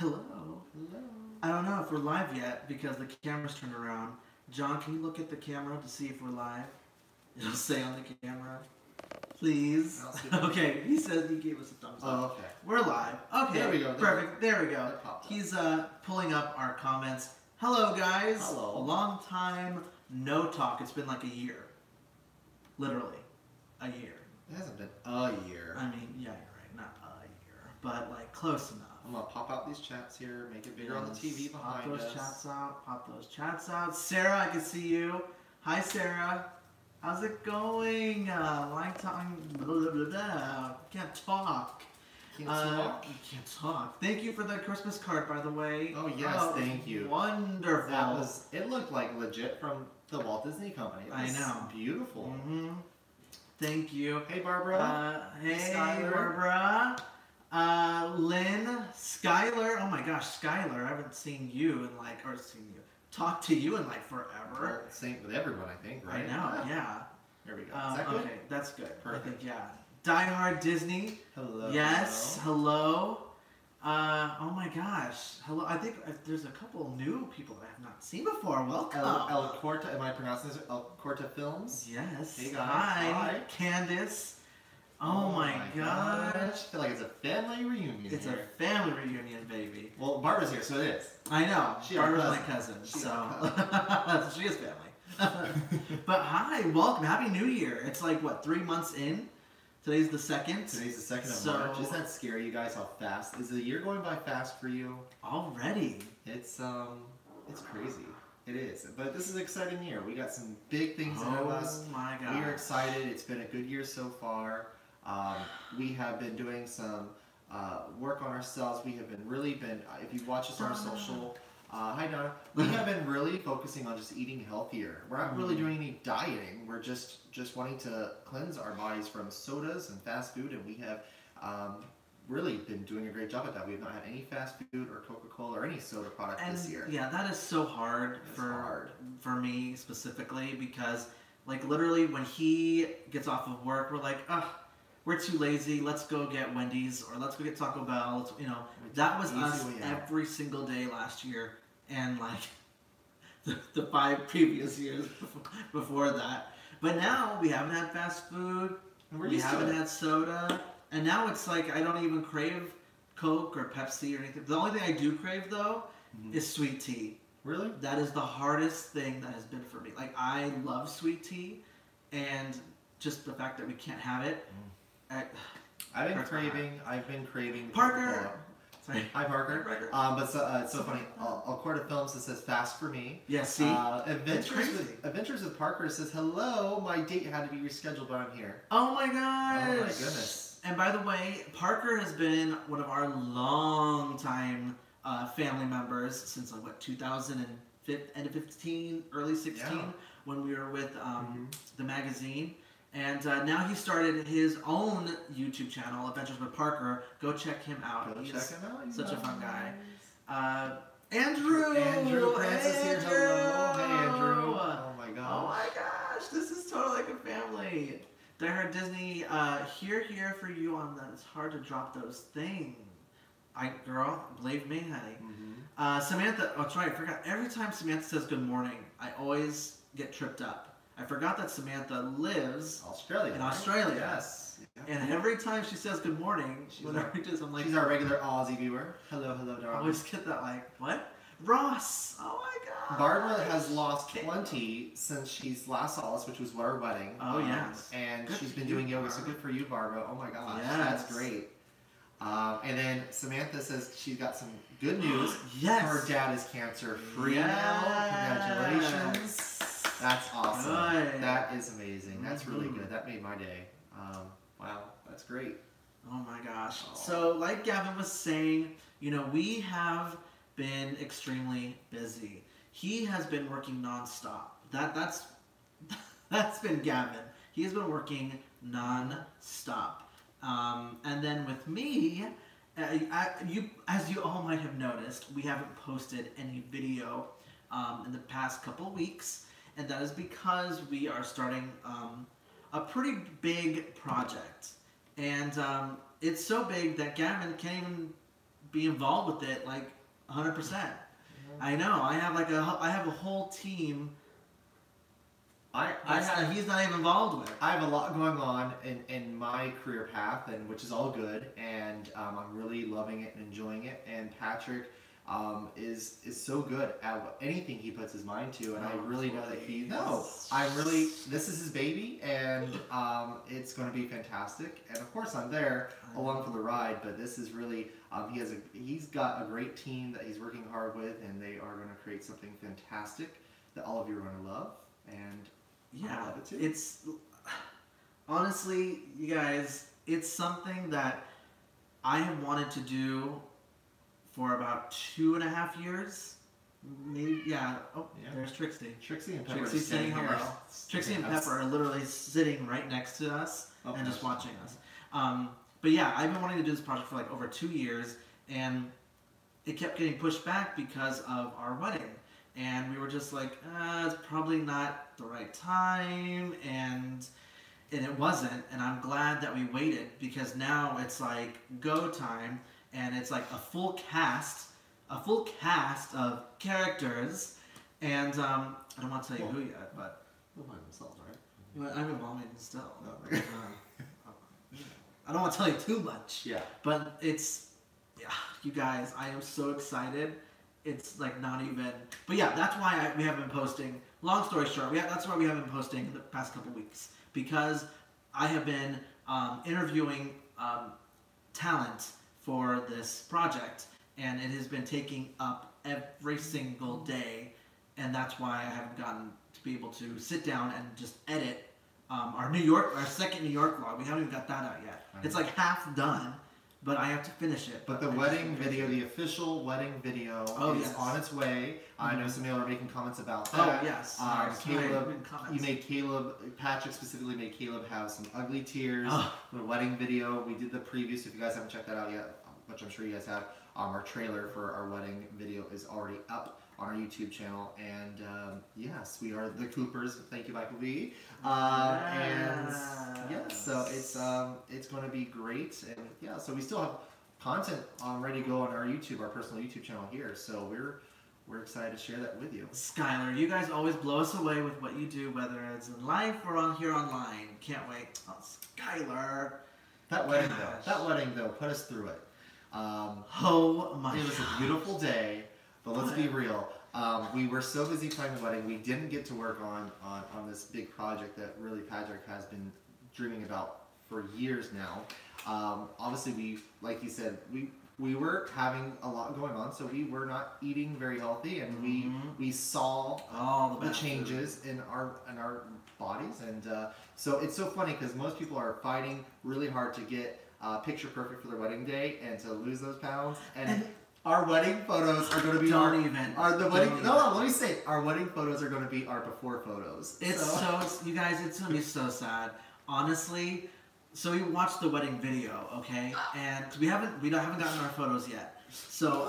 Hello. Hello. I don't know if we're live yet because the camera's turned around. John, can you look at the camera to see if we're live? It'll say on the camera. Please. Okay, he says he gave us a thumbs up. Oh, okay. We're live. Okay. There we go. Perfect. There we go. He's pulling up our comments. Hello, guys. Hello. Long time no talk. It's been like a year. Literally. A year. It hasn't been a year. I mean, yeah, you're right. Not a year. But like close enough. I'm going to pop out these chats here, make it bigger on the TV behind us. Pop those chats out. Pop those chats out. Sarah, I can see you. Hi, Sarah. How's it going? Long time. Blah, blah, blah, blah. Can't talk. Can't talk. You can't talk. Thank you for the Christmas card, by the way. Oh, yes, thank you. Wonderful. That was, it looked like legit from the Walt Disney Company. It was beautiful. Mm-hmm. Thank you. Hey, Barbara. Hey, Skylar. Barbara. Lynn, Skylar. Oh my gosh, Skylar. I haven't seen you in like, or seen you, talked to you in like forever. Well, same with everyone, I think, right? I know, yeah. There we go. Is that good? Okay, that's good. Perfect. I think, yeah. Die Hard Disney. Hello. Yes, hello. Oh my gosh. Hello. I think there's a couple new people that I have not seen before. Welcome. El Corta, am I pronouncing this? El Corta Films? Yes. Hey guys. Hi. Candace. Oh my gosh. I feel like it's a family reunion. It's a family reunion, baby. Well, Barbara's here, so it is. I know. She's Barbara's my cousin, she is family. But hi, welcome. Happy New Year. It's like, what, 3 months in? Today's the 2nd. Today's the 2nd of March. Isn't that scary, you guys, how fast? Is the year going by fast for you? Already. It's crazy. It is. But this is an exciting year. We got some big things ahead of us. Oh my gosh. We are excited. It's been a good year so far. We have been doing some work on ourselves. We have if you watch us on our social, hi Donna, we have been really focusing on just eating healthier. We're not really doing any dieting. We're just wanting to cleanse our bodies from sodas and fast food, and we have really been doing a great job at that. We have not had any fast food or Coca-Cola or any soda product this year. Yeah, that is so hard for me specifically, because like literally when he gets off of work, we're like, ugh, we're too lazy, let's go get Wendy's or let's go get Taco Bell. That was us every single day last year, and like the 5 previous years before that. But now we haven't had fast food, we haven't had soda, and now it's like I don't even crave Coke or Pepsi or anything. The only thing I do crave though is sweet tea. Really? That is the hardest thing that has been for me. Like, I love sweet tea, and just the fact that we can't have it. I've been craving Parker. Sorry. Hi Parker. But it's so funny. El Corta Films, it says fast for me. Yeah, see? Adventures with Parker says, hello, my date had to be rescheduled, but I'm here. Oh my gosh. Oh my goodness. And by the way, Parker has been one of our long time family members since like what, 2015, early 16, when we were with the magazine. And now he started his own YouTube channel, Adventures with Parker. Go check him out. He's such a fun guy. Andrew! Andrew Francis here. Hello. Hey, Andrew. Oh my gosh. Oh my gosh. This is totally like a family. Die Hard Disney, here for you on that. It's hard to drop those things. Girl, believe me, honey. Samantha, oh, sorry, I forgot. Every time Samantha says good morning, I always get tripped up. I forgot that Samantha lives in Australia. Yes. And every time she says good morning, I'm like, she's our regular Aussie viewer. Hello, darling. I always get that like, what? Ross! Oh my god! Barbara has lost 20 since she's last saw us, which was our wedding. Oh, yes. And she's been doing yoga, so good for you, Barbara. Oh my gosh, yes. That's great. And then Samantha says she's got some good news. Yes. Her dad is cancer-free now. Congratulations. That's awesome. Good. That is amazing. That's really good. That made my day. Wow, that's great. Oh my gosh. Oh. So like Gavin was saying, we have been extremely busy. He has been working nonstop. That's been Gavin. He has been working nonstop. And then with me, as you all might have noticed, we haven't posted any video in the past couple weeks. And that is because we are starting a pretty big project. And it's so big that Gavin can't even be involved with it like 100%. I know. I have a whole team. He's not even involved with. I have a lot going on in my career path, and which is all good, and I'm really loving it and enjoying it. And Patrick is so good at anything he puts his mind to, and I really know that this is his baby, and it's going to be fantastic. And of course, I'm there along for the ride. But this is really he's got a great team that he's working hard with, and they are going to create something fantastic that all of you are going to love. And yeah, I love it too. It's honestly, you guys, it's something that I have wanted to do for about 2.5 years. Maybe, yeah. Oh, yeah. There's Trixie. Trixie and Pepper. Trixie's saying hello. Trixie and Pepper are literally sitting right next to us and just watching us. But yeah, I've been wanting to do this project for like over 2 years, and it kept getting pushed back because of our wedding. And we were just like, it's probably not the right time, and it wasn't. And I'm glad that we waited, because now it's like go time, and it's like a full cast of characters. And I don't want to tell you who yet, but by themselves, right? I'm involved still. I don't want to tell you too much. Yeah. But it's, you guys, I am so excited. It's like not even, but yeah, that's why we have been posting. Long story short, that's why we have been posting the past couple weeks, because I have been interviewing talent for this project, and it has been taking up every single day, and that's why I haven't gotten to be able to sit down and just edit our second New York vlog. We haven't even got that out yet. It's like half done. But I have to finish it. But the wedding video, the official wedding video is on its way. I know some of you are making comments about that. Oh, yes. Patrick specifically made Caleb have some ugly tears. The wedding video, we did the preview, so if you guys haven't checked that out yet, which I'm sure you guys have, our trailer for our wedding video is already up on our YouTube channel. And yes, we are the Coopers. Thank you, Michael B. And yes, so it's going to be great. And yeah, so we still have content ready to go on our YouTube, our personal YouTube channel here. So we're excited to share that with you. Skylar, you guys always blow us away with what you do, whether it's in life or on here online. Can't wait. Oh, Skylar. That wedding though, put us through it. Oh my! It was a beautiful day. But let's be real. We were so busy planning the wedding, we didn't get to work on this big project that really Patrick has been dreaming about for years now. Obviously, like you said, we were having a lot going on, so we were not eating very healthy, and we saw all the changes in our bodies, and so it's so funny because most people are fighting really hard to get picture perfect for their wedding day and to lose those pounds and our wedding photos are going to be our wedding photos are going to be our before photos. You guys, it's going to be so sad. Honestly, so we watched the wedding video, okay? And we haven't gotten our photos yet. So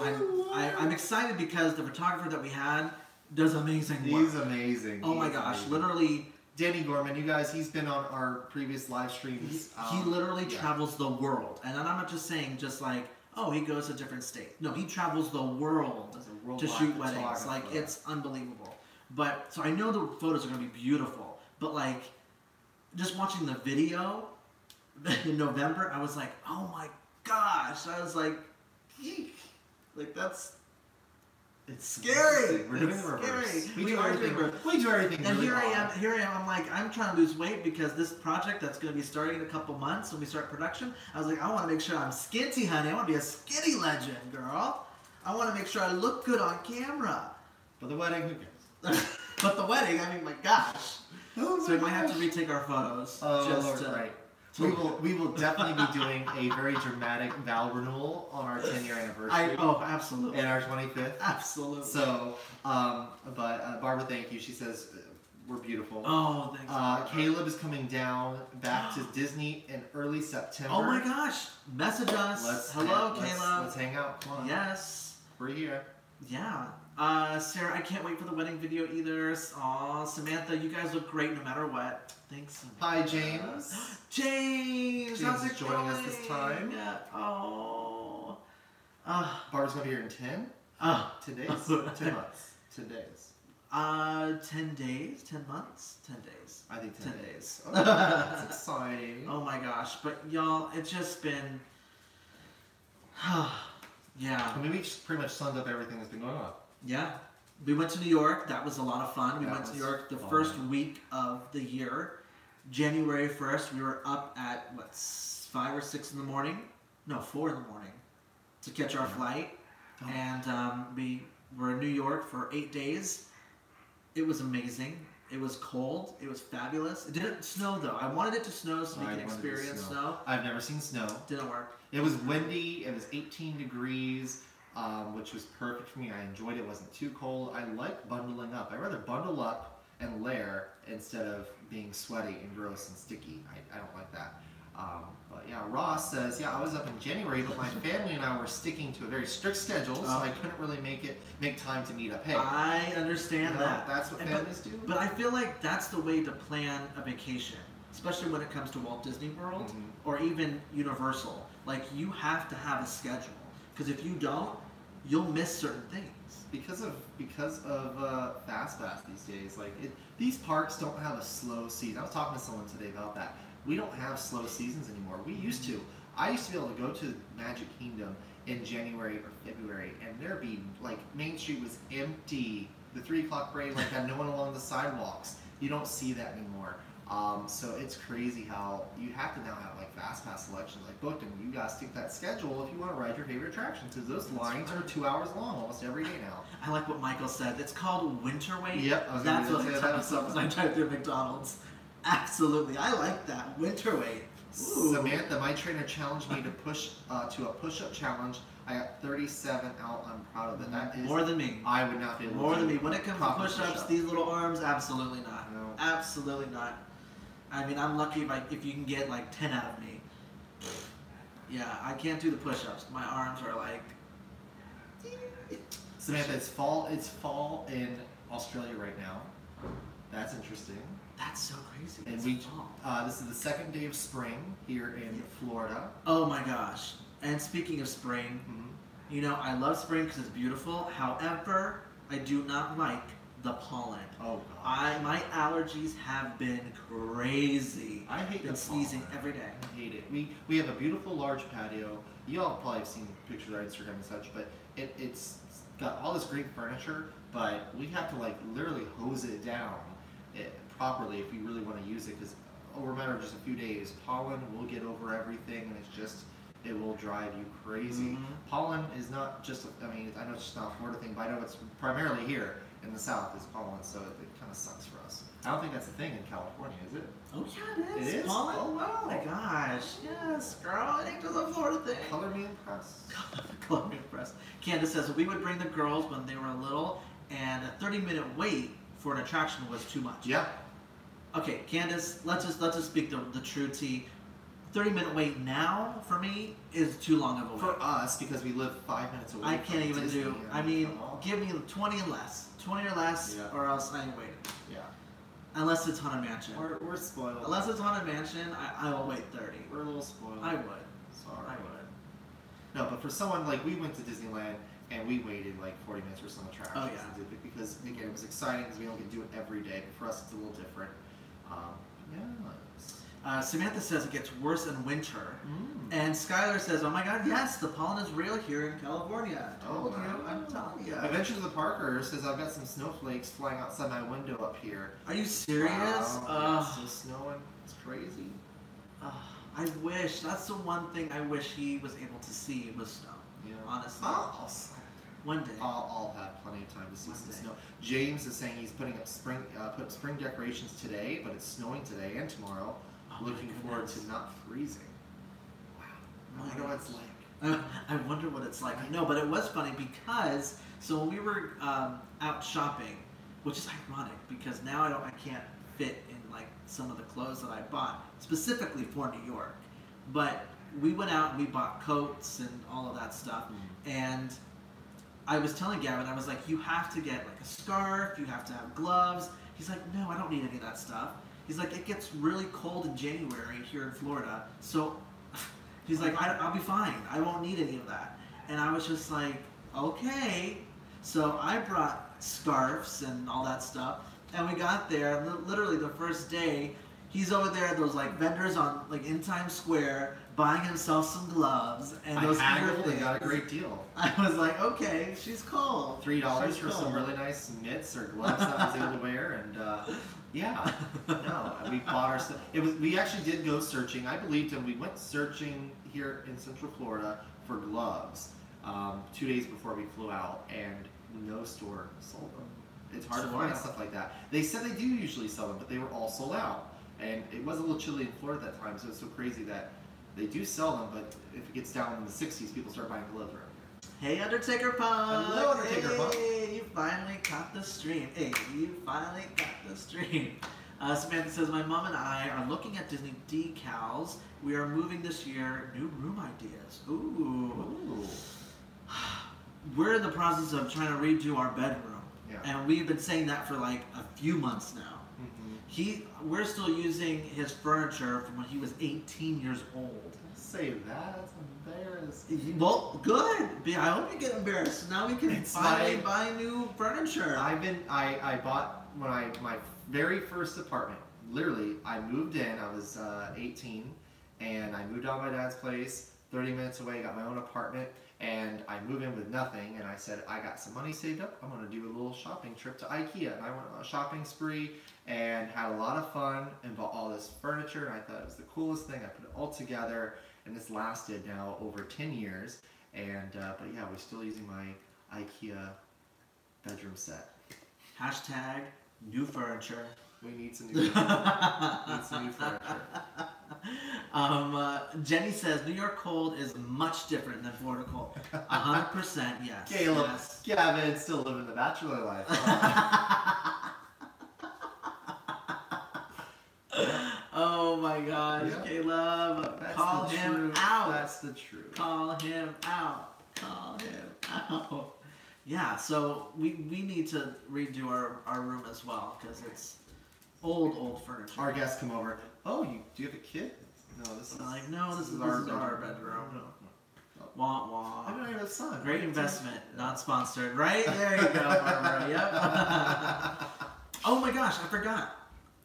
I'm excited because the photographer that we had does amazing work. He's amazing. Oh my gosh, literally Danny Gorman, you guys, he's been on our previous live streams. He literally travels the world. And I'm not just saying like, oh, he goes to different states. No, he travels the world to shoot weddings. Like, it's unbelievable. But, so I know the photos are going to be beautiful. But, like, just watching the video in November, I was like, oh my gosh. I was like, eek. Like, it's scary. We're doing the reverse. We do everything. And really here I am. I'm like, I'm trying to lose weight because this project that's going to be starting in a couple months when we start production. I was like, I want to make sure I'm skinty, honey. I want to be a skinny legend, girl. I want to make sure I look good on camera. But the wedding, who cares? But the wedding, I mean, my gosh. So we might have to retake our photos. Right. We will definitely be doing a very dramatic vow renewal on our 10-year anniversary. Absolutely. And our 25th. Absolutely. So, but Barbara, thank you. She says we're beautiful. Oh, thanks. Caleb is coming down back to Disney in early September. Oh my gosh! Message us. Hello, Caleb. Let's hang out. Come on. Yes. We're here. Yeah. Sarah, I can't wait for the wedding video either. Aw, Samantha, you guys look great no matter what. Thanks, Samantha. Hi, James. James, how's it joining us this time. Oh. Barbara's gonna be here in 10? Uh, 10 days? 10 months. 10 days. 10 days, 10 months, 10 days. I think 10 days. Oh, days. that's exciting. Oh my gosh, but y'all, it's just been, yeah. I mean, we just pretty much summed up everything that's been going on. Yeah. We went to New York. That was a lot of fun. We That went to New was York the fun. first week of the year. January 1st, we were up at, 5 or 6 in the morning? No, 4 in the morning to catch our flight. Oh. And we were in New York for 8 days. It was amazing. It was cold. It was fabulous. It didn't snow, though. I wanted it to snow so we could experience snow. I've never seen snow. Didn't work. It was windy. It was 18 degrees, which was perfect for me. I enjoyed it. It wasn't too cold. I like bundling up. I'd rather bundle up and layer instead of being sweaty and gross and sticky. I don't like that. But yeah, Ross says, yeah, I was up in January, but my family and I were sticking to a very strict schedule, so I couldn't really make time to meet up. Hey, I understand that. That's what families do. But I feel like that's the way to plan a vacation, especially when it comes to Walt Disney World or even Universal. Like, you have to have a schedule, because if you don't, you'll miss certain things. Because of Fast Pass these days, these parks don't have a slow season. I was talking to someone today about that. We don't have slow seasons anymore. We used to. I used to be able to go to Magic Kingdom in January or February, and there'd be, Main Street was empty. The 3 o'clock parade, had no one along the sidewalks. You don't see that anymore. So it's crazy how you have to now have, Fast Pass selections, booked, and you guys stick that schedule if you want to ride your favorite attractions, because those lines are 2 hours long almost every day now. I like what Michael said. It's called winter weight. Yep. That's what I tell myself as I drive through McDonald's. Absolutely. I like that. Winter weight. Ooh. Samantha, my trainer challenged me to push to a push-up challenge. I got 37 out. I'm proud of it. That is more than me. I would not be able more to. More than me. When it comes to push-ups, these little arms, absolutely not. No. Absolutely not. I mean, I'm lucky if you can get 10 out of me. Yeah, I can't do the push-ups. My arms are Samantha, it's fall. It's fall in Australia right now. That's interesting. That's so crazy. And this is the second day of spring here in Florida. Oh my gosh. And speaking of spring, I love spring because it's beautiful. However, I do not like the pollen. Oh gosh. My allergies have been crazy. I hate been sneezing every day. I hate it. We have a beautiful large patio. You all probably have seen pictures on Instagram and such, but it's got all this great furniture, but we have to literally hose it down properly if we really want to use it, because over a matter of just a few days, pollen will get over everything, and it will drive you crazy. Pollen is not just, I know it's just not a Florida thing, but I know it's primarily here in the South is pollen, so it kind of sucks for us. I don't think that's a thing in California, is it? Oh yeah, it is. It is? Pollen? Oh wow. Oh my gosh. Yes, girl. It ain't just a Florida thing. Color me impressed. Color me impressed. Candace says we would bring the girls when they were little, and a 30-minute wait for an attraction was too much. Yeah. Okay, Candace, let's just speak the true tea. 30-minute wait now for me is too long of a wait. For us, because we live 5 minutes away. I can't even Disney, do. I mean, give me 20 and less. 20 or less, or else I ain't waiting. Yeah. Unless it's Haunted Mansion. We're spoiled. Unless it's Haunted Mansion, I will wait 30. We're a little spoiled. I would. Sorry. I would. No, but for someone we went to Disneyland and we waited 40 minutes for some attractions. Oh, yeah. And did it because again it was exciting because we don't get to do it every day. But for us, it's a little different. Samantha says it gets worse in winter. And Skylar says, oh my god, yes, the pollen is real here in California. I told you, I'm telling you. Adventures of the Parker says, I've got some snowflakes flying outside my window up here. Are you serious? Wow, it's just snowing. It's crazy. I wish. That's the one thing I wish he was able to see was snow. Yeah. Honestly. One day. I'll have plenty of time to see some snow. James is saying he's putting up spring decorations today, but it's snowing today and tomorrow. Looking forward to not freezing. Wow. I wonder what it's like. I wonder what it's like. No, but it was funny because when we were out shopping, which is ironic because now I can't fit in some of the clothes that I bought specifically for New York. But we went out and we bought coats and all of that stuff. And I was telling Gavin, I was like, you have to get a scarf, you have to have gloves. He's like, no, I don't need any of that stuff. He's like, it gets really cold in January here in Florida, so he's like, I'll be fine. I won't need any of that. And I was just like, okay. So I brought scarves and all that stuff. And we got there, and literally the first day, he's over there at those like vendors on like in Times Square buying himself some gloves and those haggled and got a great deal. I was like, okay, she's cool. $3 for some really nice mitts or gloves that I was able to wear, and yeah, no, we bought our stuff. We actually did go searching. I believed him. We went searching here in Central Florida for gloves 2 days before we flew out, and no store sold them. It's hard to find stuff like that. They said they do usually sell them, but they were all sold out. And it was a little chilly in Florida at that time, so it's so crazy that they do sell them, but if it gets down in the 60s, people start buying gloves around here. Hey, Undertaker Punk! Hello, Undertaker Punk! Hey, you finally caught the stream. Hey, you finally got the stream. Samantha says, my mom and I are looking at Disney decals. We are moving this year. New room ideas. Ooh. We're in the process of trying to redo our bedroom. Yeah. And we've been saying that for like a few months now. We're still using his furniture from when he was 18 years old. Don't say that. That's embarrassing. Well, good. I hope you get embarrassed. Now we can finally buy new furniture. I bought my very first apartment. Literally, I moved in. I was 18, and I moved out of my dad's place. 30 minutes away, got my own apartment, and I moved in with nothing. And I said, I got some money saved up. I'm going to do a little shopping trip to IKEA. And I went on a shopping spree and had a lot of fun and bought all this furniture. And I thought it was the coolest thing. I put it all together, and this lasted now over 10 years. And but yeah, we're still using my IKEA bedroom set. Hashtag new furniture. We need some new furniture. Jenny says New York cold is much different than Florida cold. 100% yes. Caleb, yes. Gavin, still living the bachelor life. Oh my gosh, yeah. Caleb, That's call him truth. out. That's the truth. Call him out. Call him out. Yeah, so we need to redo our room as well because it's old furniture. Our guests come over. Oh, do you have a kid? No, this is like this is our bedroom. No. Wah wah. I don't have a son. Great investment, not sponsored. Right there you go, Barbara. Yep. Oh my gosh, I forgot.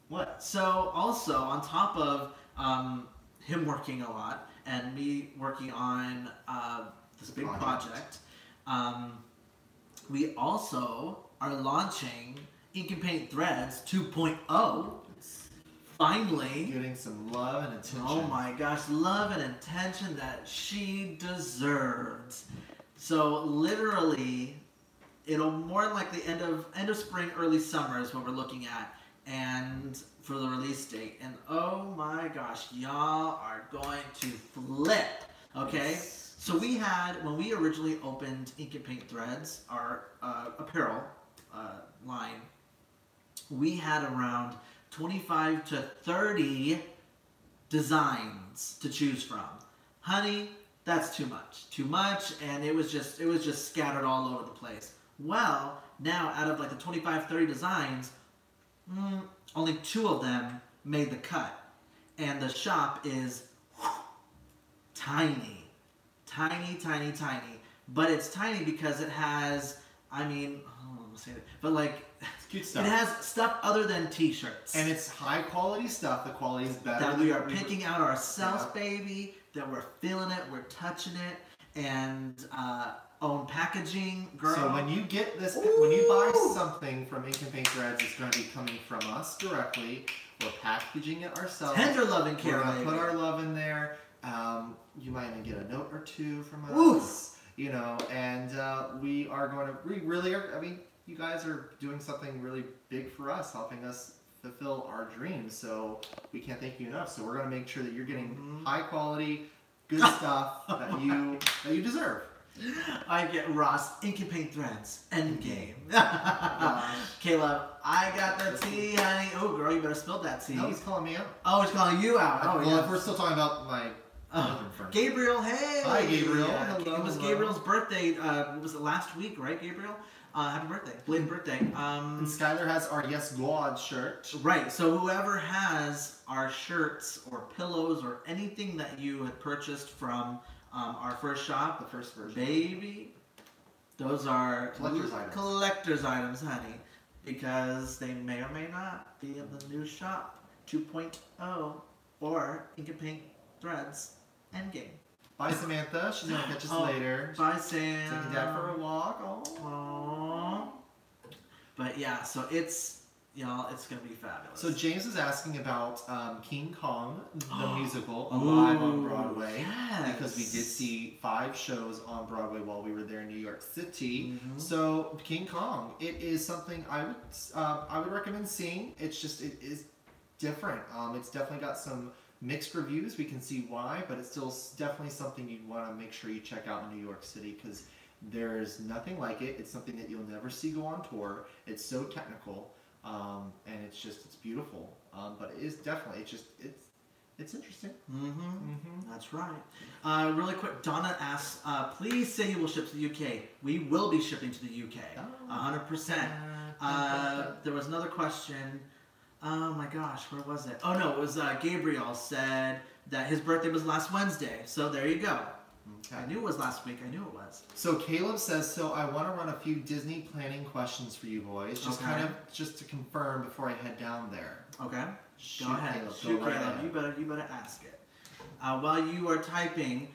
What? So also on top of him working a lot and me working on this big project, we also are launching Ink and Paint Threads 2.0. Finally. Getting some love and attention. Oh my gosh, love and attention that she deserves. So literally, it'll more likely end of spring, early summer is what we're looking at, and for the release date. And oh my gosh, y'all are going to flip. Okay. Yes. So we had, when we originally opened Ink and Paint Threads, our apparel line, we had around 25 to 30 designs to choose from. Honey, that's too much, and it was just scattered all over the place. Well, now out of like the 25, 30 designs, only 2 of them made the cut, and the shop is tiny, but it's tiny because it has, I mean, I don't want to say that, but like, it's cute stuff. It has stuff other than t-shirts. And it's high quality stuff. The quality is better. That we are picking out ourselves, baby. That we're feeling it, we're touching it, and own packaging, girl. So when you get this, when you buy something from Ink and Paint Threads, it's going to be coming from us directly. We're packaging it ourselves. Tender love and care, We're going to baby. put our love in there. You might even get a note or 2 from us. Oof. You know, and we are going to, we really are, I mean, you guys are doing something really big for us, helping us fulfill our dreams. So we can't thank you enough. So we're going to make sure that you're getting high quality, good stuff that you deserve. I get Ross, Ink and Paint Threads, Endgame. Caleb, I got the tea, honey. Oh, girl, you better spill that tea. No, he's calling me out. Oh, he's calling you out. Oh, well, yeah. if we're still talking about my Gabriel, hey. Hi, Gabriel. Yeah, hello, it was hello. Gabriel's birthday. Was it last week, right, Gabriel? Happy birthday, belated birthday. And Skylar has our Yes God shirt. Right. So whoever has our shirts or pillows or anything that you had purchased from Our first shop, The first version. baby, those are Collector's items. items, honey, because they may or may not be in the new shop 2.0 or Ink and Pink Threads Endgame. Bye, Samantha. She's gonna catch us later. Bye, Sam. Taking Dad for a walk. Aww. But yeah, so it's, y'all, it's gonna be fabulous. So James was asking about King Kong, the musical, live on Broadway. Yes. Because we did see 5 shows on Broadway while we were there in New York City. So King Kong, it is something I would recommend seeing. It's just, it is different. It's definitely got some mixed reviews. We can see why, but it's still definitely something you'd want to make sure you check out in New York City because there's nothing like it. It's something that you'll never see go on tour. It's so technical, and it's beautiful. But it is definitely, it's interesting. That's right. Really quick, Donna asks, please say you will ship to the UK. We will be shipping to the UK, 100%. There was another question. Oh my gosh, where was it? Oh no, it was Gabriel said that his birthday was last Wednesday. So there you go. Okay. I knew it was last week. I knew it was. So Caleb says, so I want to run a few Disney planning questions for you boys. Just to confirm before I head down there. Okay. Shoot, go ahead. Caleb. Shoot, Caleb. You better ask it. While you are typing,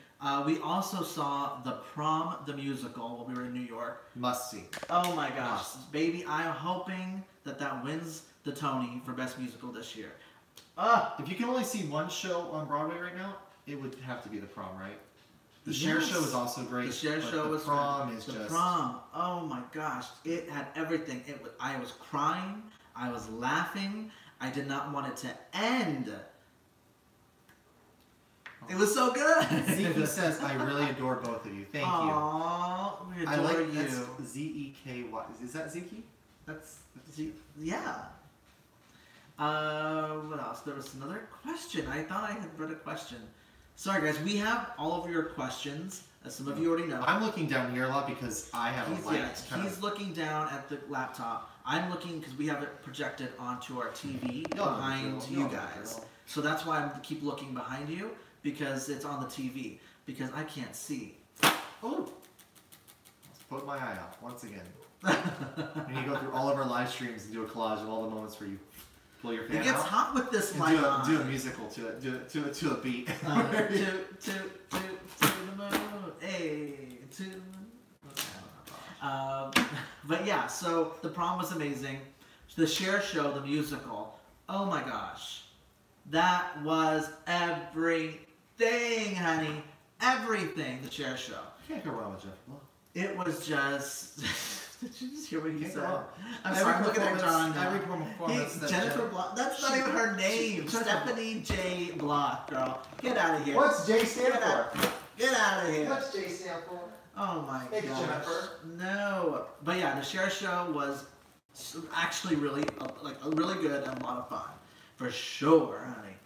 we also saw The Prom, the musical, while we were in New York. Must see. Oh my gosh. Baby, I am hoping that wins the Tony for Best Musical this year. If you can only see one show on Broadway right now, it would have to be The Prom, right? The Cher show is also great. The Cher show was The Prom is the just... Prom. Oh my gosh. It had everything. I was crying. I was laughing. I did not want it to end. It was so good. Zeke says, I really adore both of you. Thank you. Aww, we adore you. That's Z-E-K-Y. Is that Zeke? That's yeah. What else? There was another question. I thought I had read a question. Sorry, guys. We have all of your questions, as some of you already know. I'm looking down here a lot because I have a light. He's looking down at the laptop. I'm looking because we have it projected onto our TV behind you guys. So that's why I keep looking behind you, because it's on the TV. Because I can't see. Oh! Let's put my eye out once again. And you go through all of our live streams and do a collage of all the moments where you pull your fan out. It gets hot with this light on. Do a musical to it. Do it to a beat. To the moon. Hey, to the moon. But yeah, so The Prom was amazing. The Cher show, the musical. Oh my gosh. That was everything, honey. Everything, the Cher show. You can't go wrong with Jeff. It was just... Did you just hear what he said? I'm every sorry, I'm looking at John now. Every performance Hey, Jennifer Block. That's not even her name. Stephanie J. Block, girl. Get out of here. What's J stand for? Get out of here. What's J stand for? Oh my god. Thanks, Jennifer. No. But yeah, the Cher show was actually really, really good and a lot of fun. For sure, honey.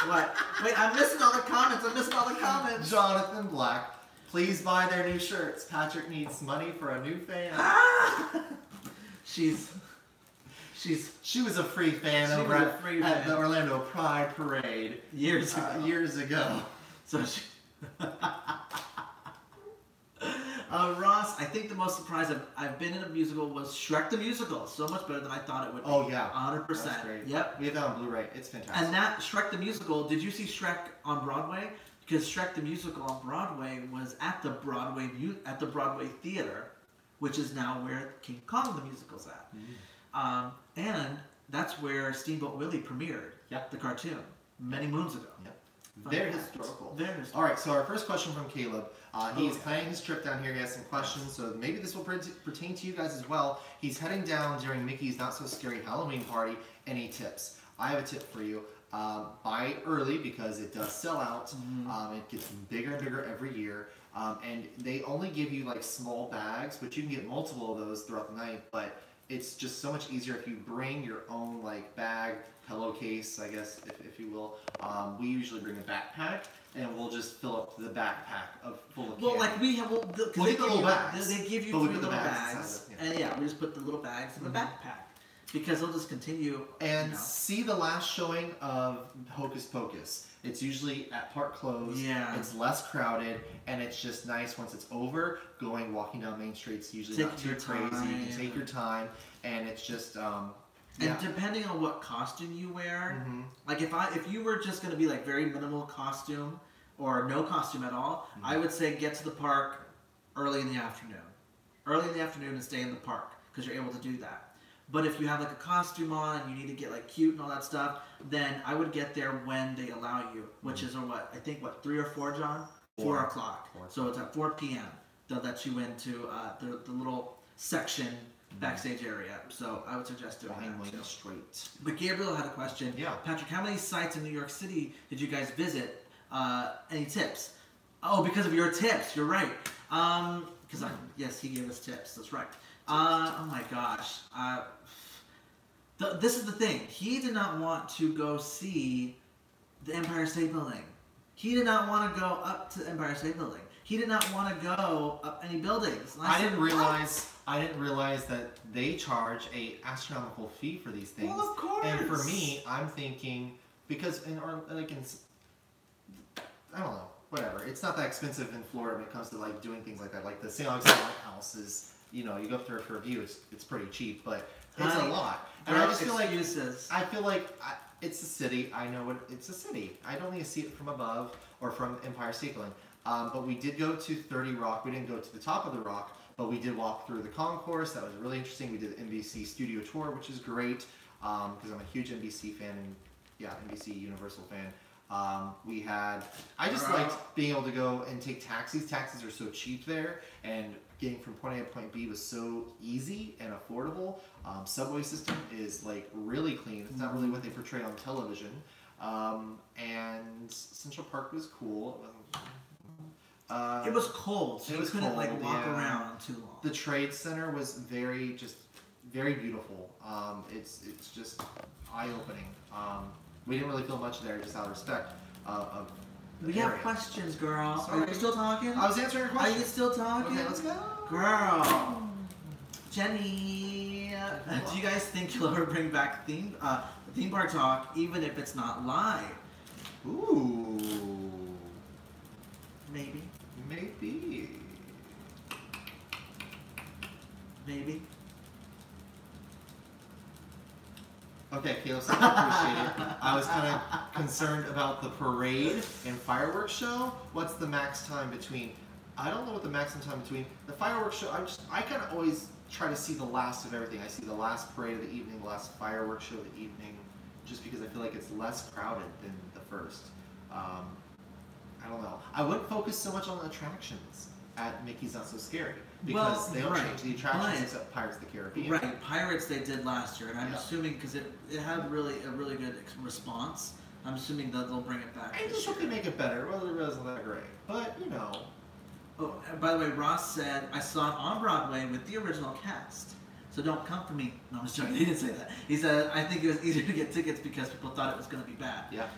What? Wait, I'm missing all the comments. Jonathan Black. Please buy their new shirts. Patrick needs money for a new fan. She was a free fan over at the Orlando Pride Parade years ago. So she... Ross, I think the most surprised I've been in a musical was Shrek the Musical. So much better than I thought it would be. Oh yeah, 100%. That's great. Yep. We have that on Blu-ray. It's fantastic. And that Shrek the Musical, did you see Shrek on Broadway? Because Shrek the Musical on Broadway was at the Broadway Theater, which is now where King Kong the Musical's at. And that's where Steamboat Willie premiered the cartoon many moons ago. Yep. Very historical. Very historical. All right, so our first question from Caleb. He is planning his trip down here. He has some questions, so maybe this will pertain to you guys as well. He's heading down during Mickey's Not So Scary Halloween Party. Any tips? I have a tip for you. Buy early because it does sell out. It gets bigger and bigger every year. And they only give you like small bags, but you can get multiple of those throughout the night. But it's just so much easier if you bring your own like bag, pillowcase, I guess, if you will. We usually bring a backpack, and we'll just fill up the backpack full of candy. Well, like we have, we'll get the little bags. They give you 3 little bags, and yeah, we just put the little bags in the backpack. because they'll just continue. And see the last showing of Hocus Pocus. It's usually at park close. Yeah. It's less crowded, and it's just nice once it's over. Walking down Main Street's usually not too crazy. You can take your time, and it's just. And depending on what costume you wear, like if you were just gonna be like very minimal costume or no costume at all, I would say get to the park early in the afternoon. Early in the afternoon and stay in the park because you're able to do that. But if you have like a costume on and you need to get like cute and all that stuff, then I would get there when they allow you, which is I think 3 or 4, John? 4 o'clock. So it's at 4 p.m. They'll let you into the little section backstage area. So I would suggest doing that. Straight. But Gabriel had a question. Yeah. Patrick, how many sites in New York City did you guys visit? Any tips? Oh, because of your tips. You're right. Yes, he gave us tips. That's right. Oh my gosh. This is the thing. He did not want to go see the Empire State Building. He did not want to go up to the Empire State Building. He did not want to go up any buildings. I didn't realize that they charge a astronomical fee for these things. Well, of course. And for me, I'm thinking because I don't know, whatever. It's not that expensive in Florida when it comes to like doing things like that. Like the St. Augustine Lighthouse is, you go up there for a view. It's pretty cheap, but it's a lot. And I just feel like it's a city. I know it's a city. I don't need to see it from above or from Empire State Building. But we did go to 30 Rock. We didn't go to the top of the rock, but we did walk through the concourse. That was really interesting. We did the NBC studio tour, which is great because I'm a huge NBC fan and NBC Universal fan. I just liked being able to go and take taxis. Taxis are so cheap there, and getting from point A to point B was so easy and affordable. Subway system is like really clean. It's not really what they portray on television. And Central Park was cool. It was cold, so you couldn't walk around too long. The Trade Center was very beautiful. It's just eye-opening. We didn't really feel much there, just out of respect of we have questions, girl. Sorry. Are you still talking? I was answering your question. Are you still talking? Okay, let's go. Girl. Jenny, do you guys think you'll ever bring back theme park talk, even if it's not live? Ooh. Maybe. Okay, Caleb, so I appreciate it. I was kind of concerned about the parade and fireworks show. What's the max time between? I don't know what the maximum time between the fireworks show. I kind of always try to see the last of everything. I see the last parade of the evening, the last fireworks show of the evening, just because I feel like it's less crowded than the first. I don't know. I wouldn't focus so much on the attractions at Mickey's Not So Scary because they don't change the attractions except Pirates of the Caribbean. Right, Pirates they did last year, and I'm assuming because it had a really good response. I'm assuming that they'll bring it back. I just hope they make it better. Well, it wasn't that great, but Oh, and by the way, Ross said I saw it on Broadway with the original cast. So don't come for me. No, I'm just joking. He didn't say that. He said I think it was easier to get tickets because people thought it was going to be bad. Yeah.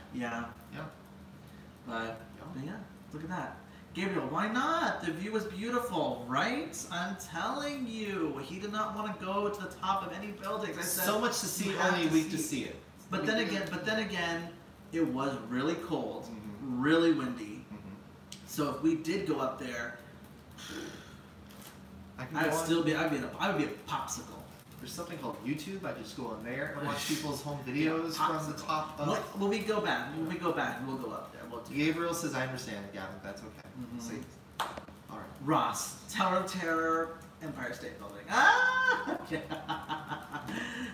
But yeah, look at that. Gabriel, why not? The view was beautiful, right? I'm telling you. He did not want to go to the top of any buildings. I said so much to see, only a week to see it. But then again, it was really cold, really windy. So if we did go up there, I'd be a popsicle. There's something called YouTube. I just go on there and watch people's home videos from the top of. When we go back, we'll go up there. Gabriel says, "I understand, Gavin. That's okay." See, all right. Ross, Tower of Terror, Empire State Building. Ah, yeah.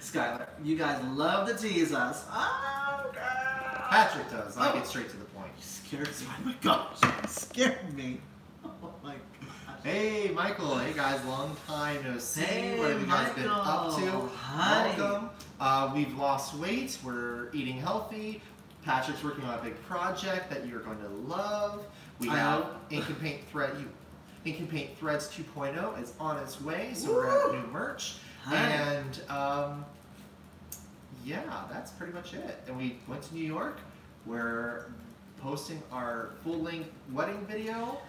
Skylar, you guys love to tease us. Oh, girl. Patrick does. I get straight to the point. You scared me. Oh my gosh, you scared me. Oh my gosh. Hey, Michael. Hey, guys. Long time no see. Hey, what have you guys been up to? Honey. Welcome. We've lost weight. We're eating healthy. Patrick's working on a big project that you're going to love. We have Ink and Paint Threads 2.0 is on its way, so we're going to have new merch. And yeah, that's pretty much it. And we went to New York. We're posting our full-length wedding video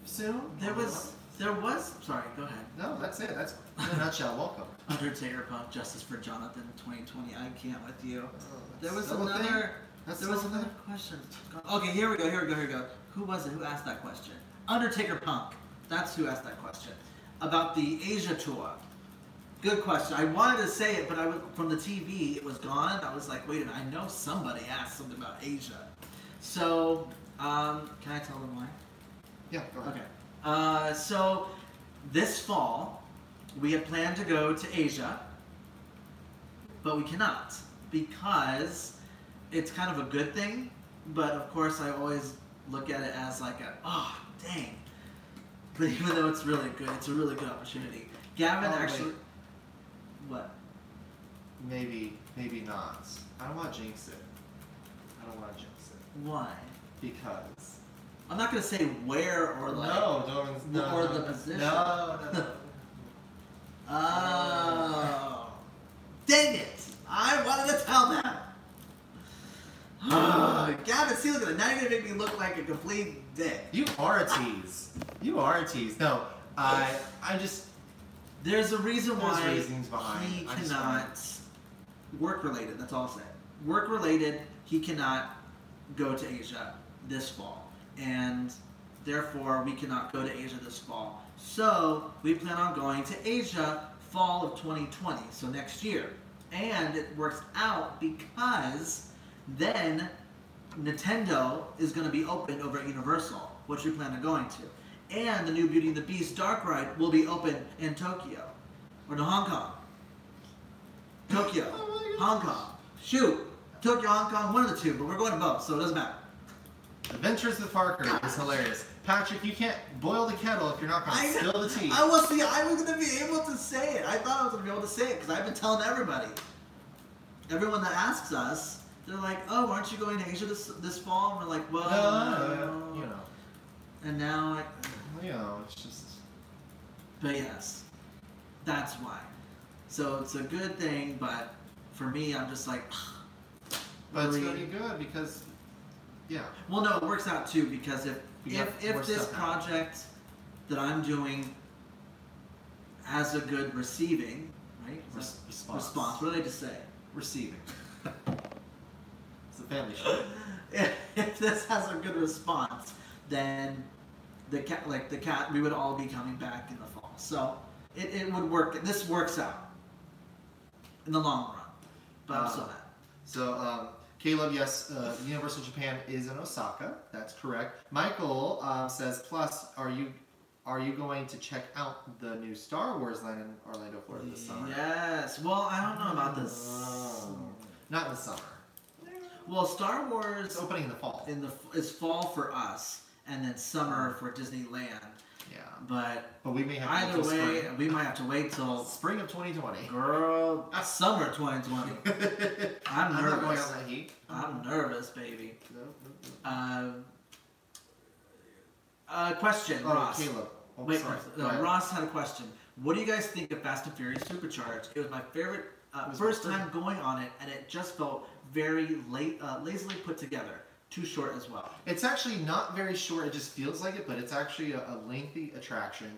soon. There was There was. Sorry, go ahead. No, that's it. That's in a nutshell. Welcome. Undertaker Punk Justice for Jonathan 2020. I can't with you. Oh, There was still a thing? another. That's There was still a another question. Okay, here we go. Who was it? Who asked that question? Undertaker Punk. That's who asked that question about the Asia tour. Good question. I wanted to say it, but from the TV, it was gone. I was like, wait a minute. I know somebody asked something about Asia. So, can I tell them why? Yeah, go ahead. Okay. So, this fall, we had planned to go to Asia, but we cannot because it's kind of a good thing. But of course, I always look at it as like dang. But even though it's really good, it's a really good opportunity. Gavin actually. Wait. What? Maybe not. I don't want to jinx it. Why? Because. I'm not gonna say where or like. No, or the position. No. Oh. Dang it! I wanted to tell them. Gavin, see, look at it. Now you're gonna make me look like a complete dick. You are a tease. No, I just. There's a reason why There's reasons behind. he cannot. Work related. That's all I'll say. Work related. He cannot go to Asia this fall, and therefore we cannot go to Asia this fall. So we plan on going to Asia fall of 2020. So next year, and it works out because then Nintendo is going to be open over at Universal, which we plan on going to. And the new Beauty and the Beast Dark Ride will be open in Tokyo. Or no, Hong Kong. Tokyo. Hong Kong. Shoot. Tokyo, Hong Kong, one of the two, but we're going to both, so it doesn't matter. Adventures with Parker is hilarious. Patrick, you can't boil the kettle if you're not going to spill the tea. I was going to be able to say it. I thought I was going to be able to say it because I've been telling everybody. Everyone that asks us, they're like, oh, aren't you going to Asia this fall? And we're like, well, no. You know. And now it's just. But yes, that's why. So it's a good thing, but for me, I'm just like. But really? it's going to be good because, yeah. Well, no, it works out too because if this stuff project that I'm doing has a good receiving, right? Response. What did I just say? Receiving. It's a family show. If this has a good response, then the cat, we would all be coming back in the fall. So it would work. This works out in the long run. But I'm so mad. So, Caleb, yes, Universal Japan is in Osaka. That's correct. Michael says, plus, are you going to check out the new Star Wars land in Orlando, Florida this summer? Yes. Well, I don't know about this. Not in the summer. Well, Star Wars It's opening in the fall. It's fall for us, and then summer for Disneyland. Yeah. But we may have either way, we might have to wait till spring of 2020. Girl, summer 2020. I'm nervous. not going on that heat. I'm nervous, baby. No. Question, Ross. Caleb. Oh, Wait, sorry. Ross had a question. What do you guys think of Fast and Furious Supercharged? It was my favorite first time going on it, and it just felt very lazily put together. Too short as well. It's actually not very short. It just feels like it, but it's actually a lengthy attraction.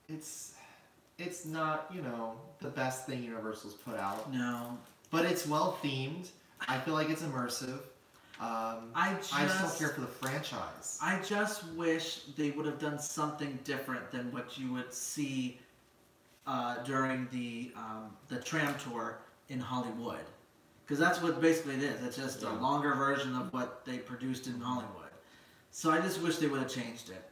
It's not, the best thing Universal's put out. No. But it's well themed. I feel like it's immersive. I just don't care for the franchise. I just wish they would have done something different than what you would see during the tram tour in Hollywood. Because that's what basically it is. It's just a longer version of what they produced in Hollywood. So I just wish they would have changed it.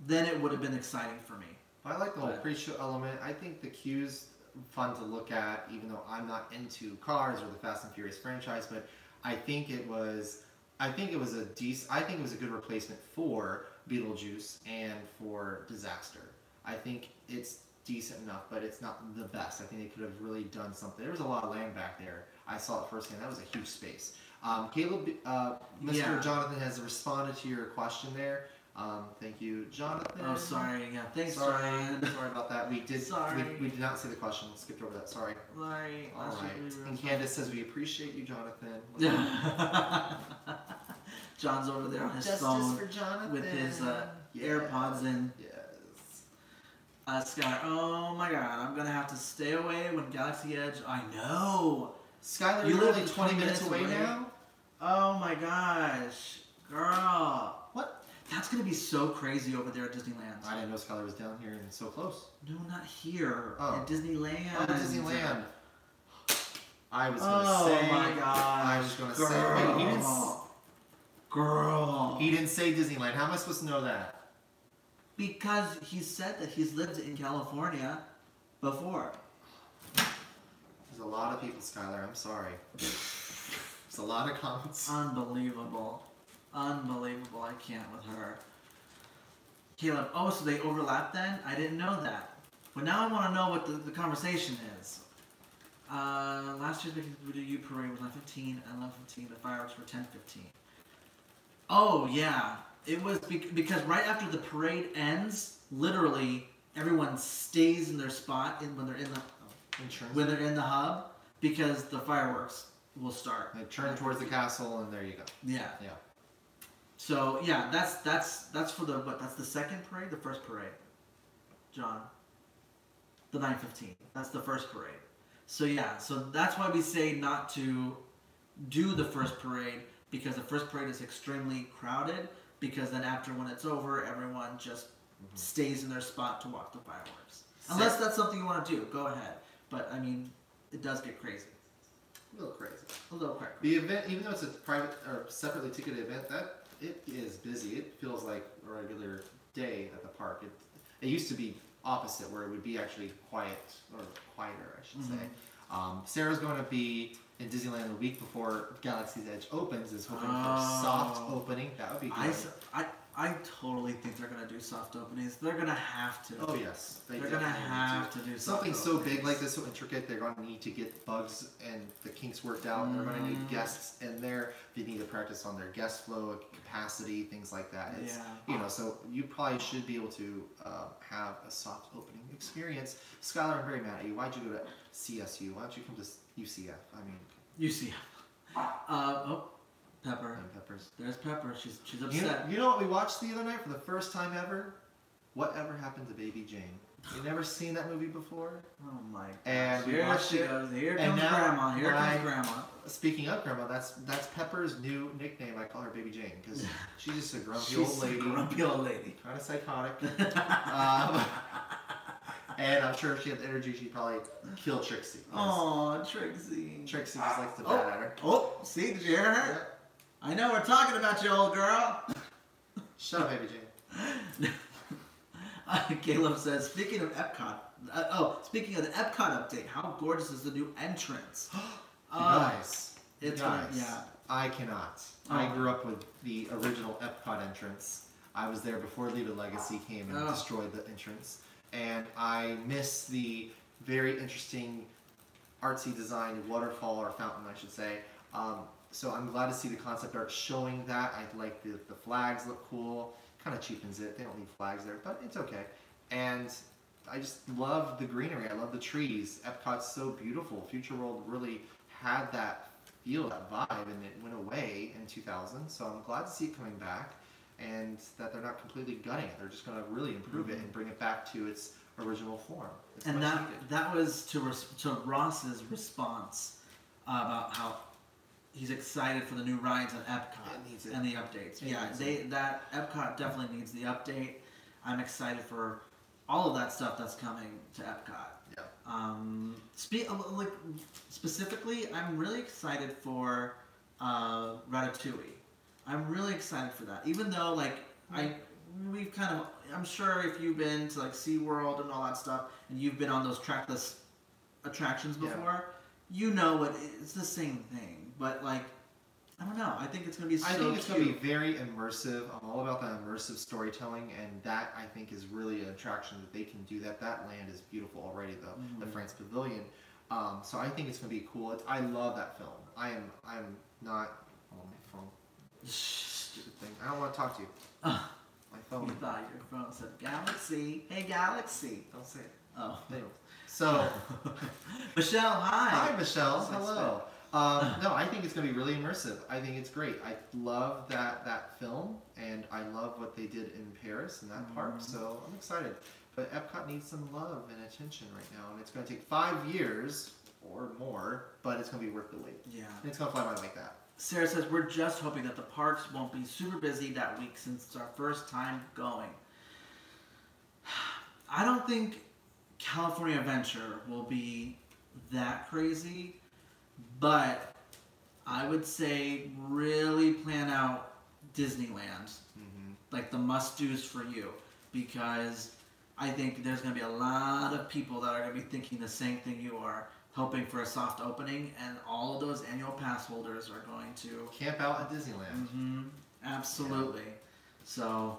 Then it would have been exciting for me. I like the whole pre-show element. I think the queue's fun to look at, even though I'm not into cars or the Fast and Furious franchise. But I think it was a good replacement for Beetlejuice and for Disaster. I think it's decent enough, but it's not the best. I think they could have really done something. There was a lot of land back there. I saw it firsthand. That was a huge space. Caleb, Mr. Jonathan has responded to your question there. Thank you, Jonathan. Oh, sorry. Yeah, thanks, sorry. Jonathan. Sorry about that. We did. Sorry. We did not see the question. Skipped over that. Sorry. Sorry. All right. And Candace says we appreciate you, Jonathan. John's over there on his Justice phone for Jonathan. with his Yes. AirPods in. Yes. Skylar, oh my god, I'm gonna have to stay away when Galaxy Edge. I know. Skylar, You you're live only 20 minutes away now? Oh my gosh, girl. What? That's gonna be so crazy over there at Disneyland. I didn't know Skylar was down here and so close. No, not here. Oh. At Disneyland. Oh, Disneyland. I was gonna say. Oh my gosh. I was gonna say. Girl. Wait, Girl. he didn't say Disneyland. How am I supposed to know that? Because he said that he's lived in California before. There's a lot of people, Skylar. I'm sorry. There's a lot of comments. Unbelievable. Unbelievable. I can't with her. Caleb, oh, so they overlap then? I didn't know that. But now I want to know what the conversation is. Last year's Big U parade was 9:15 and 11:15. The fireworks were 10:15. Oh, yeah. It was because right after the parade ends, literally everyone stays in their spot when they're in the hub because the fireworks will start. They turn towards the castle, and there you go. Yeah. Yeah. So yeah, that's for the what? That's the second parade, the first parade, John. The 9:15. That's the first parade. So yeah, so that's why we say not to do the first parade because the first parade is extremely crowded. Because then after when it's over, everyone just stays in their spot to watch the fireworks. Unless that's something you want to do, go ahead. But I mean, it does get crazy. A little crazy. A little crazy. The event, even though it's a private or separately ticketed event, that it is busy. It feels like a regular day at the park. It used to be opposite, where it would be actually quiet or quieter, I should say. Sarah's going to be in Disneyland the week before Galaxy's Edge opens. Is hoping for a soft opening. That would be good. I totally think they're gonna do soft openings. They're gonna have to. Oh yes, they're gonna have to do something soft so openings. big like this, so intricate. They're going to need to get bugs and the kinks worked out. And they're going to need guests in there. They need to practice on their guest flow, capacity, things like that. It's, yeah. You know, so you probably should be able to have a soft opening experience. Skylar, I'm very mad at you. Why'd you go to CSU? Why don't you come to UCF? I mean, UCF. Pepper. and Peppers. There's Pepper. She's upset. You know what we watched the other night for the first time ever? Whatever Happened to Baby Jane? You never seen that movie before? Oh my gosh. And we here watched she it. goes. Here And comes now Grandma. Here comes Grandma. Speaking of Grandma, that's Pepper's new nickname. I call her Baby Jane because she's just a grumpy She's old lady. a grumpy old lady. Kind of psychotic. And I'm sure if she had the energy, she'd probably kill Trixie. Oh, Trixie. Trixie just likes to bat at her. Oh, see, did you hear her? Yeah. I know we're talking about you, old girl. Shut up, Baby Jane. Caleb says, speaking of Epcot, speaking of the Epcot update, how gorgeous is the new entrance? Guys, It's yeah. I cannot. I grew up with the original Epcot entrance. I was there before Leave a Legacy came and destroyed the entrance. And I miss the very interesting artsy design waterfall or fountain, I should say. So I'm glad to see the concept art showing that. I like the flags look cool. Kind of cheapens it. They don't need flags there, but it's okay. And I just love the greenery. I love the trees. Epcot's so beautiful. Future World really had that feel, that vibe, and it went away in 2000. So I'm glad to see it coming back, and that they're not completely gutting it. They're just going to really improve it and bring it back to its original form. It's and much needed. that was to Ross's response about how he's excited for the new rides at Epcot It needs it. and the updates. It Yeah, needs it. that Epcot definitely needs the update. I'm excited for all of that stuff that's coming to Epcot. Yeah. Like specifically, I'm really excited for Ratatouille. I'm really excited for that. Even though I'm sure if you've been to like SeaWorld and all that stuff, and you've been on those trackless attractions before, you know it's the same thing. But like, I don't know. I think it's gonna be so I think it's cute. going to be very immersive. I'm all about that immersive storytelling, and that I think is really an attraction that they can do that. That land is beautiful already, though, the France Pavilion. So I think it's going to be cool. I love that film. I'm not on my phone. Stupid thing. I don't want to talk to you. My phone. You thought your phone said Galaxy. Hey, Galaxy. Don't say it. Oh. Anyway, so Michelle, hi. hi, Michelle. That's Hello. No, I think it's going to be really immersive. I think it's great. I love that film, and I love what they did in Paris in that park. So I'm excited. But Epcot needs some love and attention right now, and it's going to take 5 years or more, but it's going to be worth the wait. Yeah. And it's going to fly by like that. Sarah says, we're just hoping that the parks won't be super busy that week since it's our first time going. I don't think California Adventure will be that crazy, but I would say really plan out Disneyland, like the must-dos for you, because I think there's going to be a lot of people that are going to be thinking the same thing you are, hoping for a soft opening, and all of those annual pass holders are going to camp out at Disneyland. Absolutely. Yeah. So,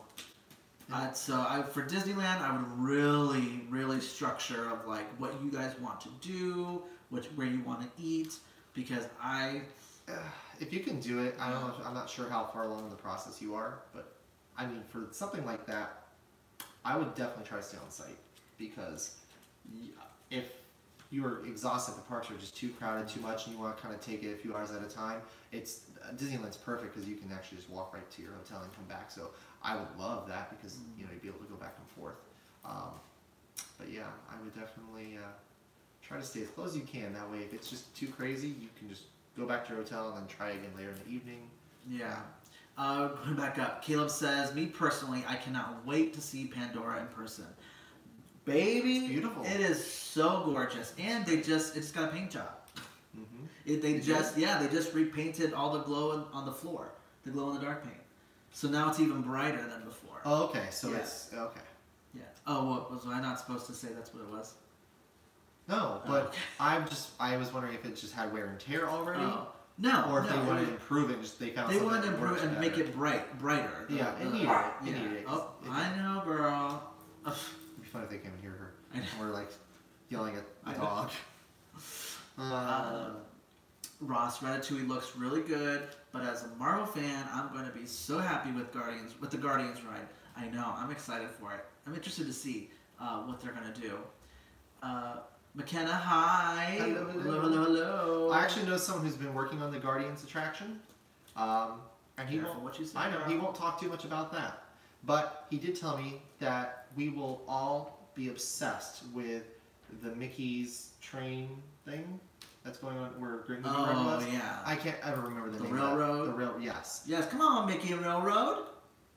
for Disneyland, I would really, really structure of like what you guys want to do, where you want to eat, because if you can do it, I don't know. I'm not sure how far along in the process you are, but I mean, for something like that, I would definitely try to stay on site, because if you are exhausted, the parks are just too crowded, too much, and you want to kind of take it a few hours at a time, Disneyland's perfect because you can actually just walk right to your hotel and come back. So I would love that, because you'd be able to go back and forth. But yeah, I would definitely try to stay as close as you can. That way, if it's just too crazy, you can just go back to your hotel and then try again later in the evening. Yeah. Going back up, Caleb says, me personally, I cannot wait to see Pandora in person. Baby, it's beautiful. It is so gorgeous, and it just got a paint job. They just repainted all the glow on the floor, the glow in the dark paint. So now it's even brighter than before. Oh, okay. So it's okay. Yeah. Oh, what was I not supposed to say? That's what it was. No, but I was wondering if it just had wear and tear already. No, or if they wanted to improve it, they wanted to improve it and make it brighter. Yeah, it needed it. Oh, I know, girl. It'd be fun if they came and hear her. Or like yelling at the dog. Ross, Ratatouille looks really good, but as a Marvel fan, I'm going to be so happy with the Guardians ride. I know, I'm excited for it. I'm interested to see what they're going to do. McKenna, hi. Hello. I actually know someone who's been working on the Guardians attraction. And he won't talk too much about that. But he did tell me that we will all be obsessed with the Mickey's train thing that's going on where Great Movie Ride was. Oh, yeah. I can't ever remember the name railroad? of that. The railroad. Yes. Yes, come on, Mickey Railroad.